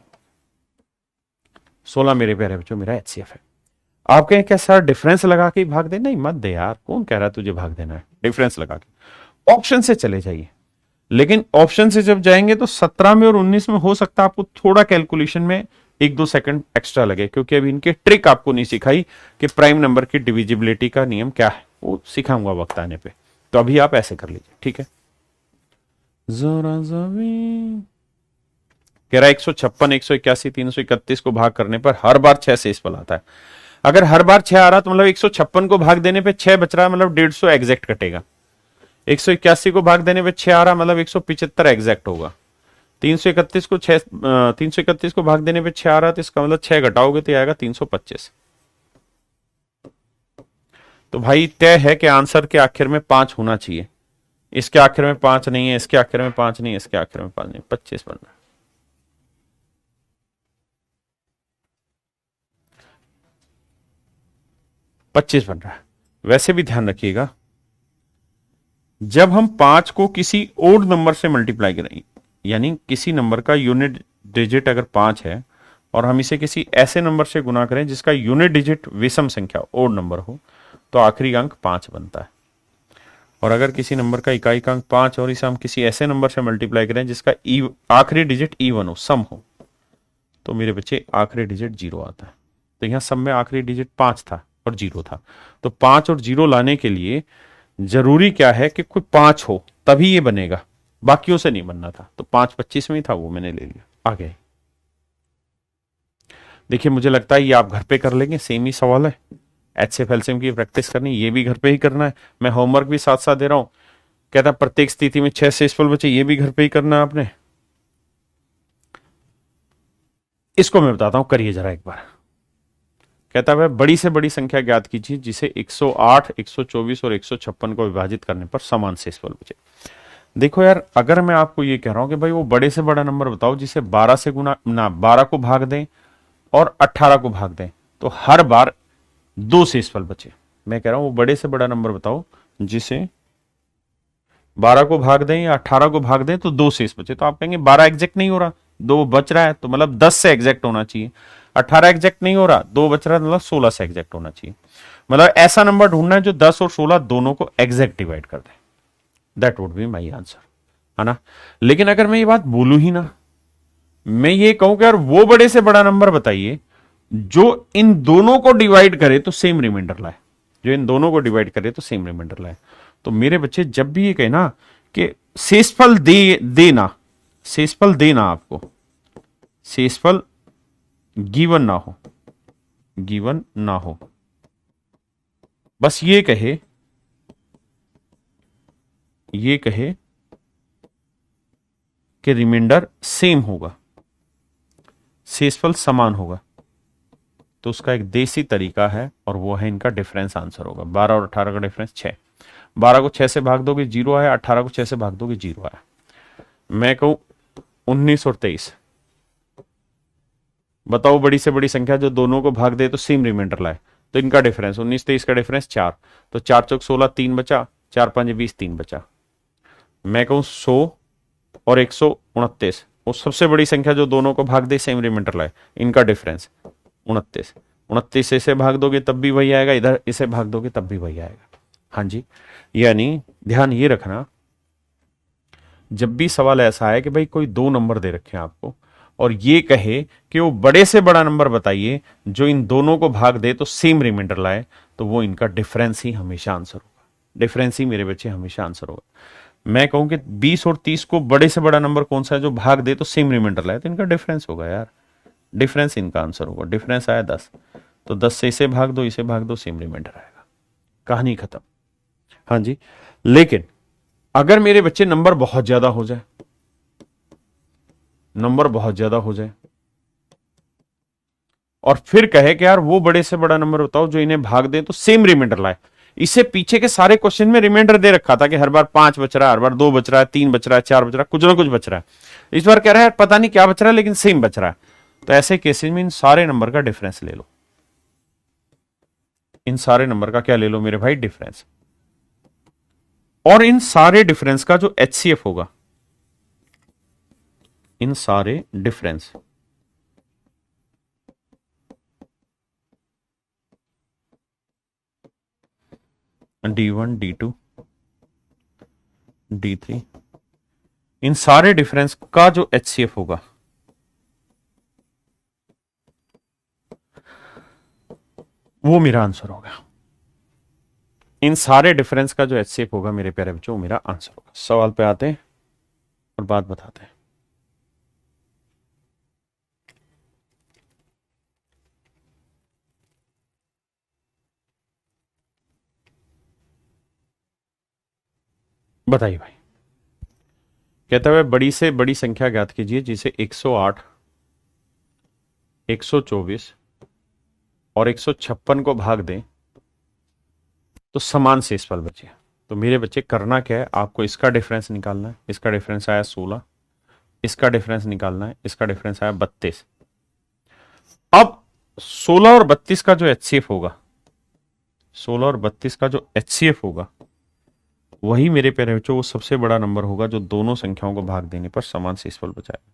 16 मेरे प्यारे बच्चों मेरा HCF है। आप कहें क्या सर डिफरेंस लगा के भाग दे? नहीं मत दे यार, कौन कह रहा है तुझे भाग देना है डिफरेंस लगा के। ऑप्शन से चले जाइए, लेकिन ऑप्शन से जब जाएंगे तो 17 में और 19 में हो सकता है आपको थोड़ा कैलकुलेशन में 1-2 सेकंड एक्स्ट्रा लगे, क्योंकि अभी इनके ट्रिक आपको नहीं सिखाई कि प्राइम नंबर की डिविजिबिलिटी का नियम क्या है, वो सिखाऊंगा वक्त आने पे। तो अभी आप ऐसे कर लीजिए, ठीक है। जरा जमीन कह रहा है 156, 181, 331 को भाग करने पर हर बार 6 से इस पर आता है। अगर हर बार 6 आ रहा तो मतलब 156 को भाग देने पे 6 बच रहा है, मतलब 150 एग्जैक्ट कटेगा। 181 को भाग देने पे 6 आ रहा मतलब 175 एग्जैक्ट होगा। 331 को भाग देने पे 6 आ रहा तो इसका मतलब 6 घटाओगे तो आएगा 325। तो भाई तय है कि आंसर के आखिर में 5 होना चाहिए। इसके आखिर में 5 नहीं है, इसके आखिर में 5 नहीं है, इसके आखिर में 5 नहीं, 25 बन रहा है। 25 बन रहा है। वैसे भी ध्यान रखिएगा, जब हम 5 को किसी ओड नंबर से मल्टीप्लाई करें, यानी किसी नंबर का यूनिट डिजिट अगर 5 है और हम इसे किसी ऐसे नंबर से गुना करें जिसका यूनिट डिजिट विषम संख्या ओड नंबर हो, तो आखिरी अंक 5 बनता है। और अगर किसी नंबर का इकाई का अंक 5 और इसे हम किसी ऐसे नंबर से मल्टीप्लाई करें जिसका आखिरी डिजिट इवन हो, सम हो, तो मेरे बच्चे आखिरी डिजिट 0 आता है। तो यहां सम में आखिरी डिजिट 5 था और 0 था, तो 5 और 0 लाने के लिए जरूरी क्या है कि कोई 5 हो, तभी ये बनेगा, बाकियों से नहीं बनना था। तो 5 25 में ही था, वो मैंने ले लिया। आगे देखिए, मुझे लगता है ये आप घर पे कर लेंगे, सेम ही सवाल है। HCF LCM की प्रैक्टिस करनी, ये भी घर पे ही करना है। मैं होमवर्क भी साथ साथ दे रहा हूं। कहता प्रत्येक स्थिति में 6 शेषफल बचे, ये भी घर पे ही करना है आपने। इसको मैं बताता हूं, करिए जरा एक बार। कहता है बड़ी से बड़ी संख्या ज्ञात कीजिए जिसे 108, 124 और 156 को विभाजित करने पर समान शेषफल बचे। देखो यार, अगर मैं आपको ये कह रहा हूं कि भाई वो बड़े से बड़ा नंबर बताओ जिसे 12 से गुना ना 12 को भाग दें और 18 को भाग दें, तो हर बार 2 शेषफल बचे। मैं कह रहा हूं वो बड़े से बड़ा नंबर बताओ जिसे 12 को भाग दें या 18 को भाग दें तो 2 शेष बचे। तो आप कहेंगे 12 एग्जैक्ट नहीं हो रहा, 2 बच रहा है, तो मतलब 10 से एग्जैक्ट होना चाहिए। 18 एग्जैक्ट नहीं हो रहा, 2 बच रहा है, मतलब 16 से एग्जैक्ट होना चाहिए। मतलब ऐसा नंबर ढूंढना है जो 10 और 16 दोनों को एग्जैक्ट डिवाइड कर दे। That would be my answer, है ना। लेकिन अगर मैं ये बात बोलूं ही ना, मैं ये कहूं कि यार वो बड़े से बड़ा नंबर बताइए जो इन दोनों को डिवाइड करे तो सेम रिमाइंडर लाए, जो इन दोनों को डिवाइड करे तो सेम रिमाइंडर लाए। तो मेरे बच्चे जब भी ये कहे ना कि शेषफल देना, शेषफल देना आपको, शेषफल गिवन ना हो, गिवन ना हो, बस ये कहे कि रिमाइंडर सेम होगा, शेषफल समान होगा, तो उसका एक देसी तरीका है और वो है इनका डिफरेंस आंसर होगा। 12 और 18 का डिफरेंस 6। 12 को 6 से भाग दोगे 0 आया, 18 को 6 से भाग दोगे 0 आया। मैं कहूं 19 और 23 बताओ बड़ी से बड़ी संख्या जो दोनों को भाग दे तो सेम रिमाइंडर लाए, तो इनका डिफरेंस 19 23 का डिफरेंस 4, तो 4 चौक 16, 3 बचा, 4 5 20, 3 बचा। मैं कहूं 100 और 129, वो सबसे बड़ी संख्या जो दोनों को भाग दे सेम रिमाइंडर लाए, इनका डिफरेंस 29। 29 से इसे भाग दोगे तब भी वही आएगा, इधर इसे भाग दोगे तब भी वही आएगा। हाँ जी, यानी ध्यान ये रखना, जब भी सवाल ऐसा है कि भाई कोई 2 नंबर दे रखे हैं आपको और ये कहे कि वो बड़े से बड़ा नंबर बताइए जो इन दोनों को भाग दे तो सेम रिमाइंडर लाए, तो वो इनका डिफरेंस ही हमेशा आंसर होगा। डिफरेंस ही मेरे बच्चे हमेशा आंसर होगा। मैं कहूं कि 20 और 30 को बड़े से बड़ा नंबर कौन सा है जो भाग दे तो सेम रिमाइंडर लाए, तो इनका डिफरेंस होगा यार, डिफरेंस इनका आंसर होगा। डिफरेंस आया 10, तो 10 से इसे भाग दो, इसे भाग दो, सेम रिमाइंडर आएगा, कहानी खत्म। हाँ जी, लेकिन अगर मेरे बच्चे नंबर बहुत ज्यादा हो जाए, नंबर बहुत ज्यादा हो जाए, और फिर कहे कि यार वो बड़े से बड़ा नंबर बताओ जो इन्हें भाग दे तो सेम रिमाइंडर लाए। इससे पीछे के सारे क्वेश्चन में रिमाइंडर दे रखा था कि हर बार 5 बच रहा है, हर बार 2 बच रहा है, 3 बच रहा है, 4 बच रहा है, कुछ ना कुछ बच रहा है। इस बार कह रहा है पता नहीं क्या बच रहा है लेकिन सेम बच रहा है। तो ऐसे केसेस में इन सारे नंबर का डिफरेंस ले लो। इन सारे नंबर का क्या ले लो मेरे भाई? डिफरेंस। और इन सारे डिफरेंस का जो एचसीएफ होगा, इन सारे डिफरेंस D1 D2 D3, इन सारे डिफरेंस का जो एचसीएफ होगा वो मेरा आंसर होगा। इन सारे डिफरेंस का जो एचसीएफ होगा मेरे प्यारे बच्चों वो मेरा आंसर होगा। सवाल पे आते हैं और बात बताते हैं। बताइए भाई। कहता है बड़ी से बड़ी संख्या ज्ञात कीजिए जिसे 108, 124 और 156 को भाग दें तो समान शेषफल बचे। तो मेरे बच्चे करना क्या है, आपको इसका डिफरेंस निकालना है। इसका डिफरेंस आया 16, इसका डिफरेंस निकालना है, इसका डिफरेंस आया 32। अब 16 और 32 का जो एचसीएफ होगा, 16 और 32 का जो एचसीएफ होगा वही मेरे प्यारे बच्चों वो सबसे बड़ा नंबर होगा जो दोनों संख्याओं को भाग देने पर समान शेषफल बचाएगा।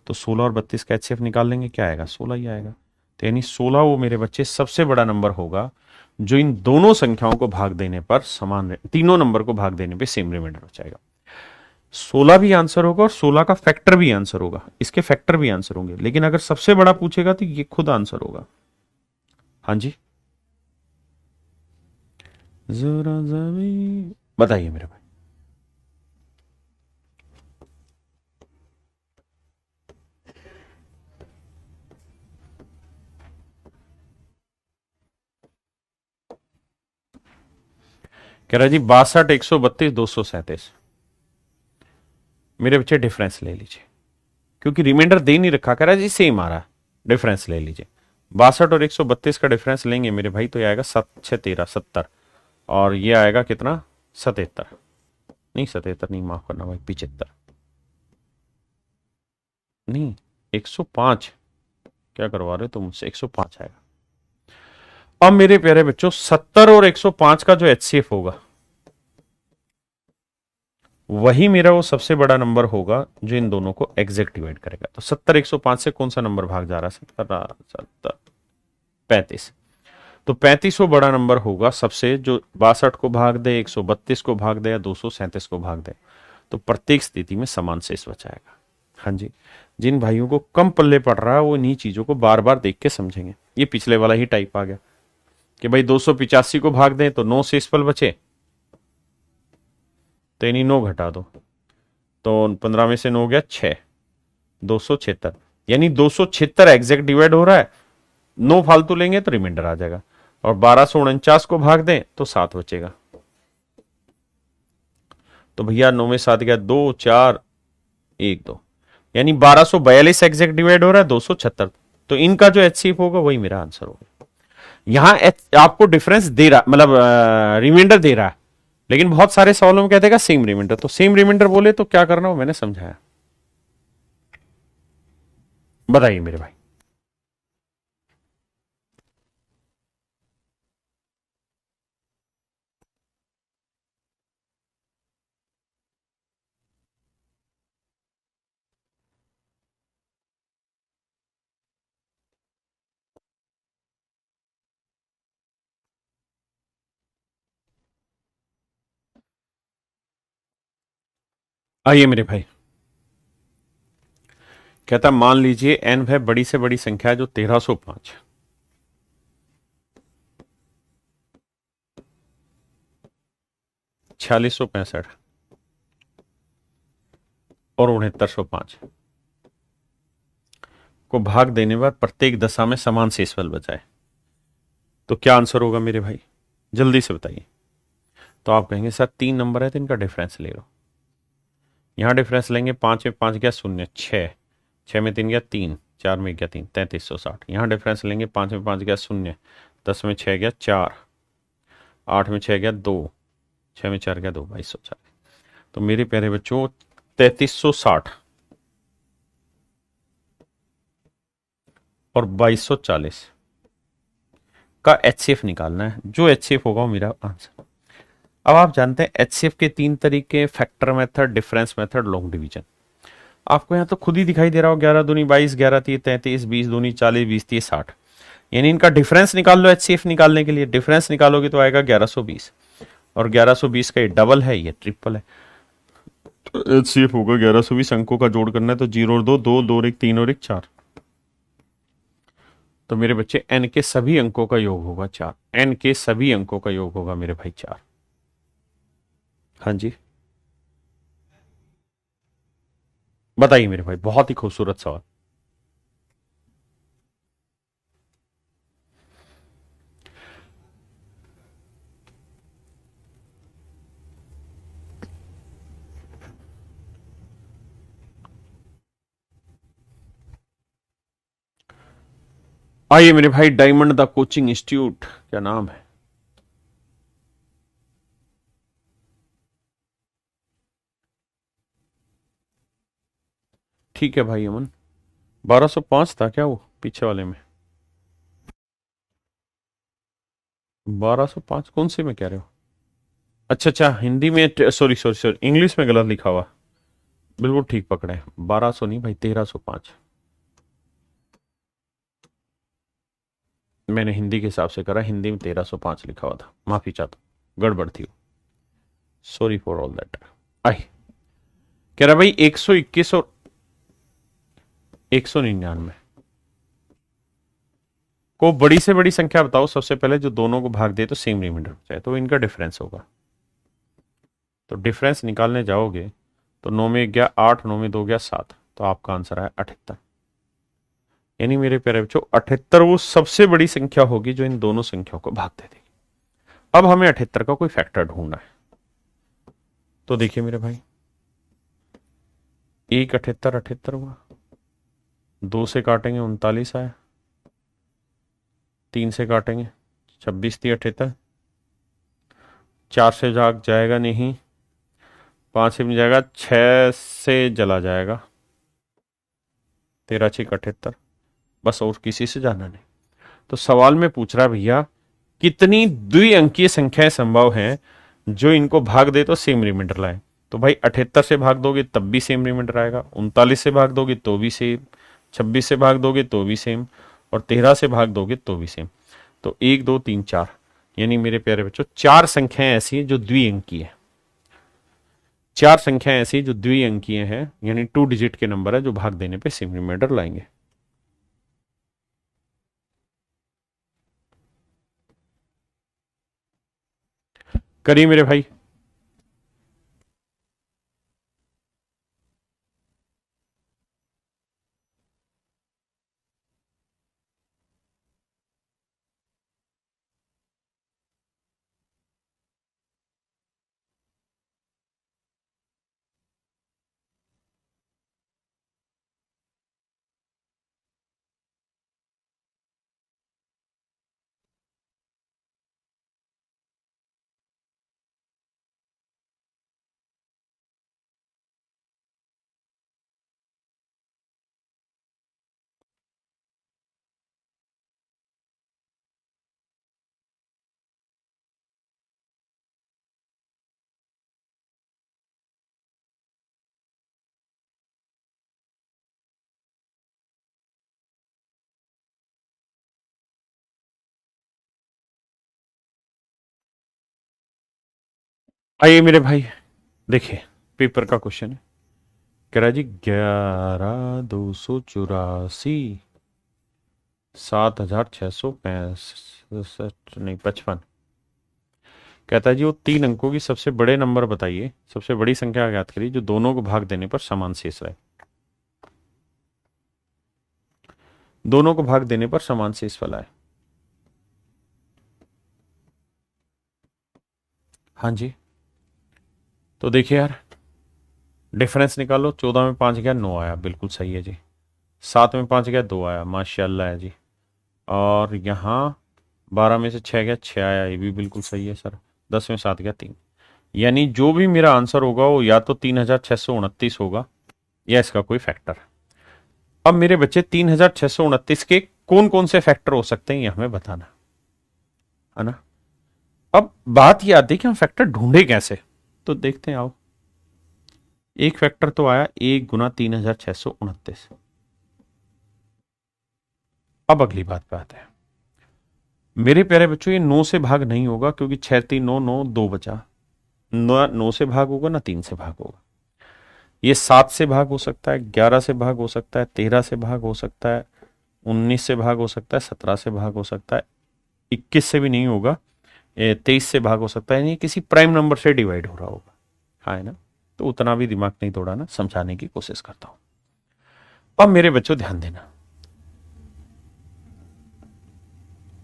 तो 16 और 32 का एचसीएफ निकाल लेंगे, क्या आएगा? 16 ही आएगा। तो यानी 16 वो मेरे बच्चे सबसे बड़ा नंबर होगा जो इन दोनों संख्याओं को भाग देने पर समान, तीनों नंबर को भाग देने पर सेम रिमाइंडर बचाएगा। 16 भी आंसर होगा और 16 का फैक्टर भी आंसर होगा, इसके फैक्टर भी आंसर होंगे, लेकिन अगर सबसे बड़ा पूछेगा तो ये खुद आंसर होगा। हाँ जी, जरा जमीन बताइए मेरे भाई। कह रहा जी 62, 132, 237। मेरे बच्चे डिफरेंस ले लीजिए क्योंकि रिमाइंडर दे नहीं रखा। कह रहा जी सेम आ रहा है, डिफरेंस ले लीजिए। 62 और 132 का डिफरेंस लेंगे मेरे भाई तो ये आएगा 7 6 13 70 और ये आएगा कितना? 77। नहीं 77 नहीं, माफ करना भाई, 75 नहीं 105। क्या करवा रहे हो तुम मुझसे? 105 आएगा। अब मेरे प्यारे बच्चों 70 और 105 का जो एचसीएफ होगा वही मेरा वो सबसे बड़ा नंबर होगा जो इन दोनों को एग्जैक्ट डिवाइड करेगा। तो 70 105 से कौन सा नंबर भाग जा रहा है? 70 35। तो 35 वो बड़ा नंबर होगा सबसे जो 62 को भाग दे, 132 को भाग दे या 237 को भाग दे। तो प्रत्येक स्थिति में समान शेष बचाएगा। हाँ जी, जिन भाइयों को कम पल्ले पड़ रहा है वो इन्हीं चीजों को बार बार देख के समझेंगे। ये पिछले वाला ही टाइप आ गया कि भाई 285 को भाग दें तो 9 शेषफल बचे, तो इन्हीं 9 घटा दो तो 15 में से 9 गया 6, 276। यानी 276 एग्जैक्ट डिवाइड हो रहा है, 9 फालतू लेंगे तो रिमाइंडर आ जाएगा। और 1249 को भाग दें तो 7 बचेगा। तो भैया 9 में 7 गया 2 4 1 2, यानी 1242 एग्जैक्ट डिवाइड हो रहा है 276। तो इनका जो एचसीएफ होगा वही मेरा आंसर होगा। यहां आपको डिफरेंस दे रहा, मतलब रिमाइंडर दे रहा है, लेकिन बहुत सारे सवालों में कहते हैं सेम रिमाइंडर। तो सेम रिमाइंडर बोले तो क्या करना हो मैंने समझाया। बताइए मेरे भाई। आइए मेरे भाई। कहता मान लीजिए एन वह बड़ी से बड़ी संख्या है जो 1305, 4665 और 6905 को भाग देने पर प्रत्येक दशा में समान शेषफल बचाए। तो क्या आंसर होगा मेरे भाई? जल्दी से बताइए। तो आप कहेंगे सर 3 नंबर है तो इनका डिफरेंस ले लो। यहां डिफरेंस लेंगे, 5 में 5 गया 0, 6 में 3 गया 3, 4 में 1 गया 3, 3360। यहाँ डिफरेंस लेंगे, 5 में 5 गया 0, 10 में 6 गया 4, 8 में 6 गया 2, 6 में 4 गया 2, 2240। तो मेरे प्यारे बच्चों 3360 और 2240 का HCF निकालना है। जो HCF होगा वो मेरा आंसर। अब आप जानते हैं HCF के 3 तरीके, factor method, difference method, long division. आपको यहाँ तो खुद ही दिखाई दे रहा हो, 11 दूनी 22, 11 तीय 33, 20 दूनी 40, 20 तीय 60। यानी इनका डिफरेंस निकाल लो HCF निकालने के लिए। डिफरेंस निकालोगे तो आएगा 1120, और 1120 का ये डबल है, ये ट्रिपल है। तो HCF होगा 1120। अंकों का जोड़ करना है तो 0 और 2, 2 2 और 1 3 और 1 4। तो मेरे बच्चे n के सभी अंकों का योग होगा 4। n के सभी अंकों का योग होगा मेरे भाई 4। हाँ जी, बताइए मेरे भाई, बहुत ही खूबसूरत सवाल। आइए मेरे भाई, डायमंड द कोचिंग इंस्टीट्यूट क्या नाम है? ठीक है भाई अमन, 1205 था क्या वो पीछे वाले में? 1205 कौन से में कह रहे हो? अच्छा अच्छा, हिंदी में, सॉरी सॉरी सॉरी, इंग्लिश में गलत लिखा हुआ। बिल्कुल ठीक पकड़े, 1200 नहीं भाई, 1305। मैंने हिंदी के हिसाब से करा, हिंदी में 1305 लिखा हुआ था, माफी चाहता हूँ, गड़बड़ थी। Sorry for all that. I कह रहा भाई 121 और 199 को बड़ी से बड़ी संख्या बताओ सबसे पहले, जो दोनों को भाग दे तो सेम रिमाइंडर हो जाए, तो इनका डिफरेंस होगा। तो डिफरेंस निकालने जाओगे तो 9 में 1 गया 8, 9 में 2 गया 7, तो आपका आंसर है 78। यानी मेरे प्यारे बच्चों 78 वो सबसे बड़ी संख्या होगी जो इन दोनों संख्याओं को भाग दे देगी। अब हमें 78 का कोई फैक्टर ढूंढना है। तो देखिए मेरे भाई, 1 78 78 हुआ, 2 से काटेंगे 39 आया, 3 से काटेंगे 26 थी 78, 4 से जाग जाएगा नहीं, 5 से भी जाएगा, 6 से जला जाएगा, 13 6 78। बस और किसी से जाना नहीं। तो सवाल में पूछ रहा भैया कितनी द्विअंकीय संख्याएं संभव हैं जो इनको भाग दे तो सेम रिमाइंडर लाए। तो भाई 78 से भाग दोगे तब भी सेम रिमाइंडर आएगा, 39 से भाग दोगे तो भी सेम, 26 से भाग दोगे तो भी सेम, और 13 से भाग दोगे तो भी सेम। तो 1 2 3 4, यानी मेरे प्यारे बच्चों 4 संख्याएं ऐसी हैं जो द्विअंकीय है। 4 संख्याएं ऐसी जो द्विअंकीय हैं, यानी 2 डिजिट के नंबर है, जो भाग देने पे सेम रिमाइंडर लाएंगे। करिए मेरे भाई। आइए मेरे भाई, देखिए पेपर का क्वेश्चन है, कह रहा जी 11 284 7665 नहीं 55। कहता है जी वो 3 अंकों की सबसे बड़े नंबर बताइए, सबसे बड़ी संख्या ज्ञात करिए जो दोनों को भाग देने पर समान शेष रहे। दोनों को भाग देने पर समान शेष फल आए। हाँ जी, तो देखिए यार, डिफरेंस निकालो, 14 में 5 गया 9 आया, बिल्कुल सही है जी। 7 में 5 गया 2 आया, माशाल्लाह है जी। और यहाँ 12 में से 6 गया 6 आया, ये भी बिल्कुल सही है सर। 10 में 7 गया 3। यानी जो भी मेरा आंसर होगा वो या तो 3629 होगा या इसका कोई फैक्टर। अब मेरे बच्चे 3629 के कौन कौन से फैक्टर हो सकते हैं ये हमें बताना है ना। अब बात यह आती है कि हम फैक्टर ढूंढे कैसे, तो देखते हैं आओ। एक फैक्टर तो आया 1 गुना 3629। अब अगली बात पे आते हैं मेरे प्यारे बच्चों, ये 9 से भाग नहीं होगा क्योंकि 6 3 9 9 2 बचा। 9 से भाग होगा ना 3 से भाग होगा। ये 7 से भाग हो सकता है, 11 से भाग हो सकता है, 13 से भाग हो सकता है, 19 से भाग हो सकता है, 17 से भाग हो सकता है, 21 से भी नहीं होगा, 23 से भाग हो सकता है। नहीं, किसी प्राइम नंबर से डिवाइड हो रहा होगा। हाँ है ना, तो उतना भी दिमाग नहीं दौड़ाना, समझाने की कोशिश करता हूं। अब मेरे बच्चों ध्यान देना,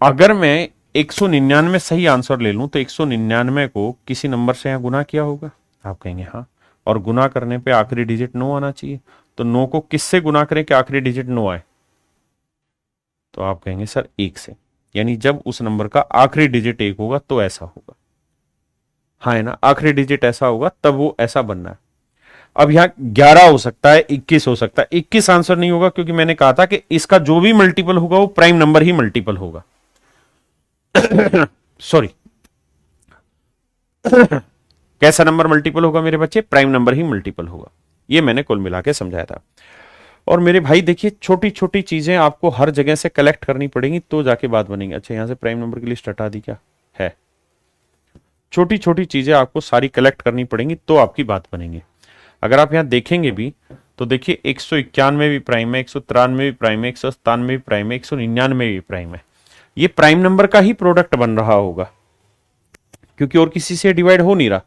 अगर मैं 199 सही आंसर ले लूं तो 199 को किसी नंबर से यहां गुना किया होगा। आप कहेंगे हाँ, और गुना करने पे आखिरी डिजिट 9 आना चाहिए। तो 9 को किससे गुना करें कि आखिरी डिजिट 9 आए? तो आप कहेंगे सर 1 से। यानी जब उस नंबर का आखिरी डिजिट 1 होगा तो ऐसा होगा। हाँ है ना, आखिरी डिजिट ऐसा होगा तब वो ऐसा बनना है। अब यहां 11 हो सकता है, 21 हो सकता है। 21 आंसर नहीं होगा क्योंकि मैंने कहा था कि इसका जो भी मल्टीपल होगा वो प्राइम नंबर ही मल्टीपल होगा। सॉरी, कैसा नंबर मल्टीपल होगा मेरे बच्चे? प्राइम नंबर ही मल्टीपल होगा। ये मैंने कुल मिला के समझाया था। और मेरे भाई देखिए, छोटी छोटी चीजें आपको हर जगह से कलेक्ट करनी पड़ेंगी तो जाके बात बनेगी। अच्छा, यहां से प्राइम नंबर की लिस्ट हटा दी क्या है? छोटी छोटी चीजें आपको सारी कलेक्ट करनी पड़ेंगी तो आपकी बात बनेगी। अगर आप यहां देखेंगे भी तो देखिए 191 भी प्राइम है, 193 भी प्राइम है, 197 भी प्राइम है, 199 भी प्राइम है। ये प्राइम नंबर का ही प्रोडक्ट बन रहा होगा क्योंकि और किसी से डिवाइड हो नहीं रहा।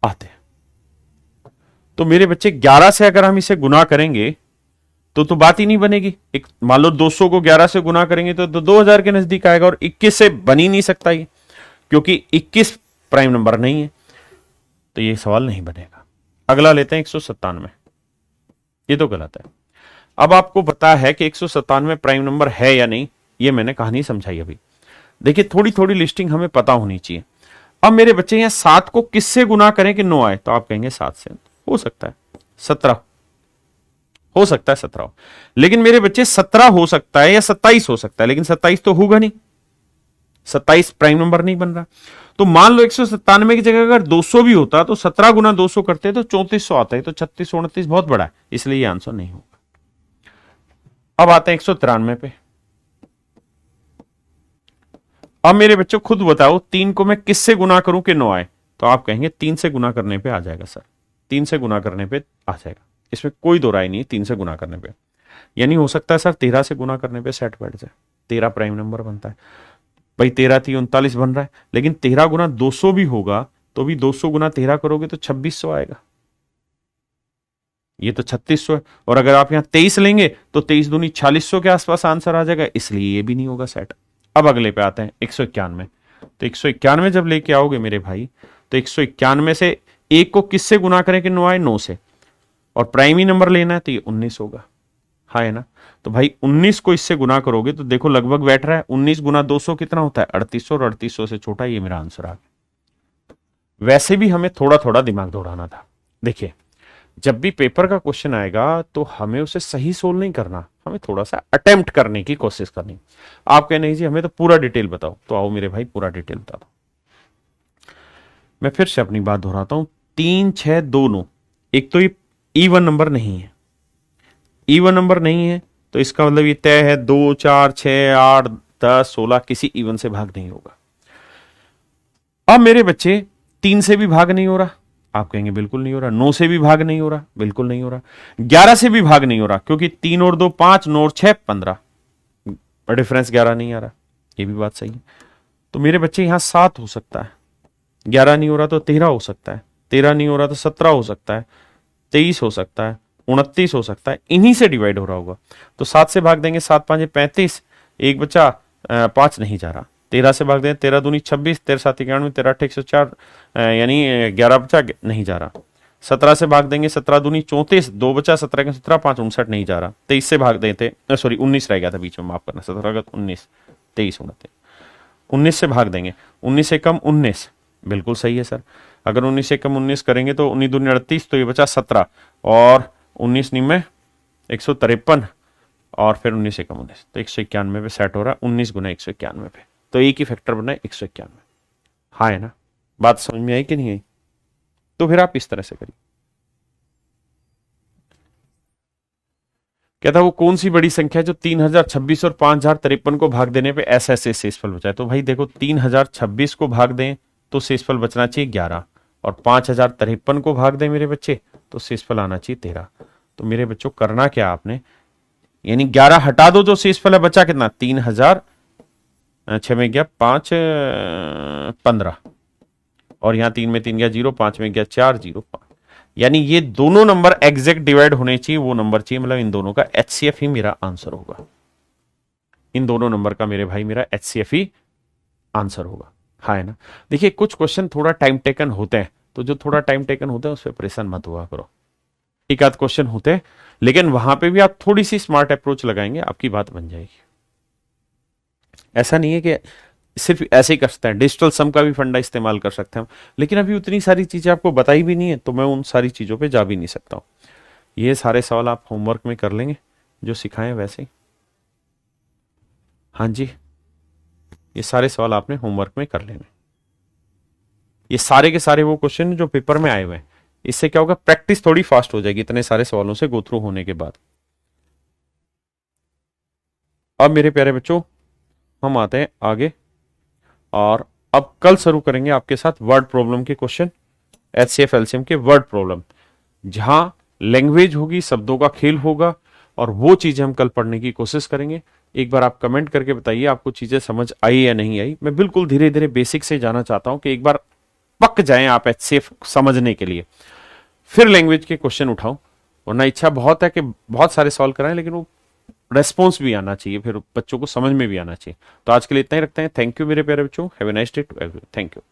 आते हैं तो मेरे बच्चे 11 से अगर हम इसे गुना करेंगे तो बात ही नहीं बनेगी। एक मान लो 200 को 11 से गुना करेंगे तो 2000 के नजदीक आएगा, और 21 से बन ही नहीं सकता ये क्योंकि 21 प्राइम नंबर नहीं है, तो ये सवाल नहीं बनेगा। अगला लेते हैं 197। ये तो गलत है। अब आपको पता है कि 197 प्राइम नंबर है या नहीं, ये मैंने कहानी समझाई अभी। देखिए थोड़ी थोड़ी लिस्टिंग हमें पता होनी चाहिए। अब मेरे बच्चे यहां 7 को किससे गुना करें कि 9 आए? तो आप कहेंगे 7 से। हो सकता है 17, हो सकता है 17 हो। लेकिन मेरे बच्चे 17 हो सकता है या 27 हो सकता है, लेकिन 27 तो होगा नहीं। 27 प्राइम नंबर नहीं बन रहा। तो मान लो 197 की जगह अगर 200 भी होता तो 17 गुना 200 करते तो 3400 आता है। तो 3629 बहुत बड़ा है, इसलिए ये आंसर नहीं होगा। अब आते हैं 193 पे। अब मेरे बच्चों खुद बताओ 3 को मैं किससे गुना करूं कि 9 आए? तो आप कहेंगे 3 से गुना करने पे आ जाएगा सर, 3 से गुना करने पे आ जाएगा, इसमें कोई दो राय नहीं है। 3 से गुना करने पे यानी हो सकता है सर 13 से गुना करने पे सेट बैठ जाए, 13 प्राइम नंबर बनता है। भाई 13 थी 39 बन रहा है, लेकिन 13 गुना 200 भी होगा तो भी 200 गुना 13 करोगे तो 2600 आएगा। ये तो 3600 है, और अगर आप यहां 23 लेंगे तो 23 दूनी 4600 के आसपास आंसर आ जाएगा, इसलिए ये भी नहीं होगा सेट। अब अगले पे आते हैं 191। तो 191 जब लेके आओगे मेरे भाई तो 191 से एक को किससे गुना करें कि 9 आए? 9 से। और प्राइम ही नंबर लेना है तो ये 19 होगा। हाँ है ना, तो भाई 19 को इससे गुना करोगे तो देखो लगभग बैठ रहा है। 19 गुना 200 कितना होता है? 3800, और 3800 से छोटा ये मेरा आंसर आ गया। वैसे भी हमें थोड़ा थोड़ा दिमाग दौड़ाना था। देखिए जब भी पेपर का क्वेश्चन आएगा तो हमें उसे सही सोल्व नहीं करना, हमें थोड़ा सा अटेम्प्ट करने की कोशिश करनी। आप कह नहीं जी हमें तो पूरा डिटेल बताओ, तो आओ मेरे भाई पूरा डिटेल बता दो। मैं फिर से अपनी बात दोहराता हूं, 3 6 2 9, एक तो ये इवन नंबर नहीं है। इवन नंबर नहीं है तो इसका मतलब ये तय है 2 4 6 8 10 16 किसी इवन से भाग नहीं होगा। अब मेरे बच्चे 3 से भी भाग नहीं हो रहा, आप कहेंगे बिल्कुल नहीं हो रहा। 9 से भी भाग नहीं हो रहा, बिल्कुल नहीं हो रहा। 11 से भी भाग नहीं हो रहा क्योंकि 3 और 2 5, 9 और 6 15, डिफरेंस 11 नहीं आ रहा, ये भी बात सही है। तो मेरे बच्चे यहां 7 हो सकता है, 11 नहीं हो रहा तो 13 हो सकता है, 13 नहीं हो रहा तो 17 हो सकता है, 23 हो सकता है, 29 हो सकता है, इन्हीं से डिवाइड हो रहा होगा। तो 7 से भाग देंगे, 7 5 35, एक बचा 5 नहीं जा रहा। 13 से भाग दें, 13 दूनी 26, 13 7 91, 13 8 104, यानी 11 बचा नहीं जा रहा। 17 से भाग देंगे, 17 दूनी 34, 2 बचा, 17 का 17, 5 59 नहीं जा रहा, 23 से भाग देते, सॉरी 19 रह गया था बीच में, माफ करना, 17 का 19, 23 उड़ते, 19 से भाग देंगे, 19 से कम 19, बिल्कुल सही है सर। अगर 19 से कम 19 करेंगे तो 19 दूनी 38, तो ये बचा 17, और 19 नी में 153, और फिर 19 से कम 19, तो 191 पे सेट हो रहा है, 19 गुना 191 पे, तो एक ही फैक्टर बना है 191। हाँ है ना, बात समझ में आई कि नहीं आई? तो फिर आप इस तरह से करिए। कहता वो कौन सी बड़ी संख्या है जो 3026 और 5053 को भाग देने पे ऐसा ऐसे शेषफल बचा है? तो भाई देखो, 3026 को भाग दें तो शेषफल बचना चाहिए 11, और 5053 को भाग दें मेरे बच्चे तो शेषफल आना चाहिए 13। तो मेरे बच्चों करना क्या आपने, यानी 11 हटा दो, जो शेषफल है बचा कितना, 3000, 6 में गया 5, 15, और यहां 3 में 3 गया 0, 5 में गया 4, 0, 5, यानी ये दोनों नंबर एग्जैक्ट डिवाइड होने चाहिए, वो नंबर चाहिए, मतलब इन दोनों का एचसीएफ ही मेरा आंसर होगा, इन दोनों नंबर का मेरे भाई मेरा एचसीएफ ही आंसर होगा। हाँ है ना। देखिए कुछ क्वेश्चन थोड़ा टाइम टेकन होते हैं, तो जो थोड़ा टाइम टेकन होता है उस पर परेशान मत हुआ करो, एक आध क्वेश्चन होते हैं, लेकिन वहां पे भी आप थोड़ी सी स्मार्ट अप्रोच लगाएंगे, आपकी बात बन जाएगी। ऐसा नहीं है कि सिर्फ ऐसे ही कर सकते हैं, डिजिटल सम का भी फंडा इस्तेमाल कर सकते हैं हम, लेकिन अभी उतनी सारी चीजें आपको बताई भी नहीं है, तो मैं उन सारी चीजों पे जा भी नहीं सकता हूं। ये सारे सवाल आप होमवर्क में कर लेंगे जो सिखाएं वैसे ही। हाँ जी, ये सारे सवाल आपने होमवर्क में कर लेने, ये सारे के सारे वो क्वेश्चन जो पेपर में आए हुए हैं। इससे क्या होगा, प्रैक्टिस थोड़ी फास्ट हो जाएगी इतने सारे सवालों से गो थ्रू होने के बाद। अब मेरे प्यारे बच्चों हम आते हैं आगे, और अब कल शुरू करेंगे आपके साथ वर्ड प्रॉब्लम के क्वेश्चन, एचसीएफ एलसीएम के वर्ड प्रॉब्लम, जहां लैंग्वेज होगी, शब्दों का खेल होगा, और वो चीजें हम कल पढ़ने की कोशिश करेंगे। एक बार आप कमेंट करके बताइए आपको चीजें समझ आई या नहीं आई। मैं बिल्कुल धीरे धीरे बेसिक से जाना चाहता हूं कि एक बार पक जाएं आप एचसीएफ समझने के लिए, फिर लैंग्वेज के क्वेश्चन उठाऊं, वरना इच्छा बहुत है कि बहुत सारे सॉल्व कराएं, लेकिन वो रेस्पॉन्स भी आना चाहिए, फिर बच्चों को समझ में भी आना चाहिए। तो आज के लिए इतना ही रखते हैं। थैंक यू मेरे प्यारे बच्चों, have a nice day to everyone, thank you.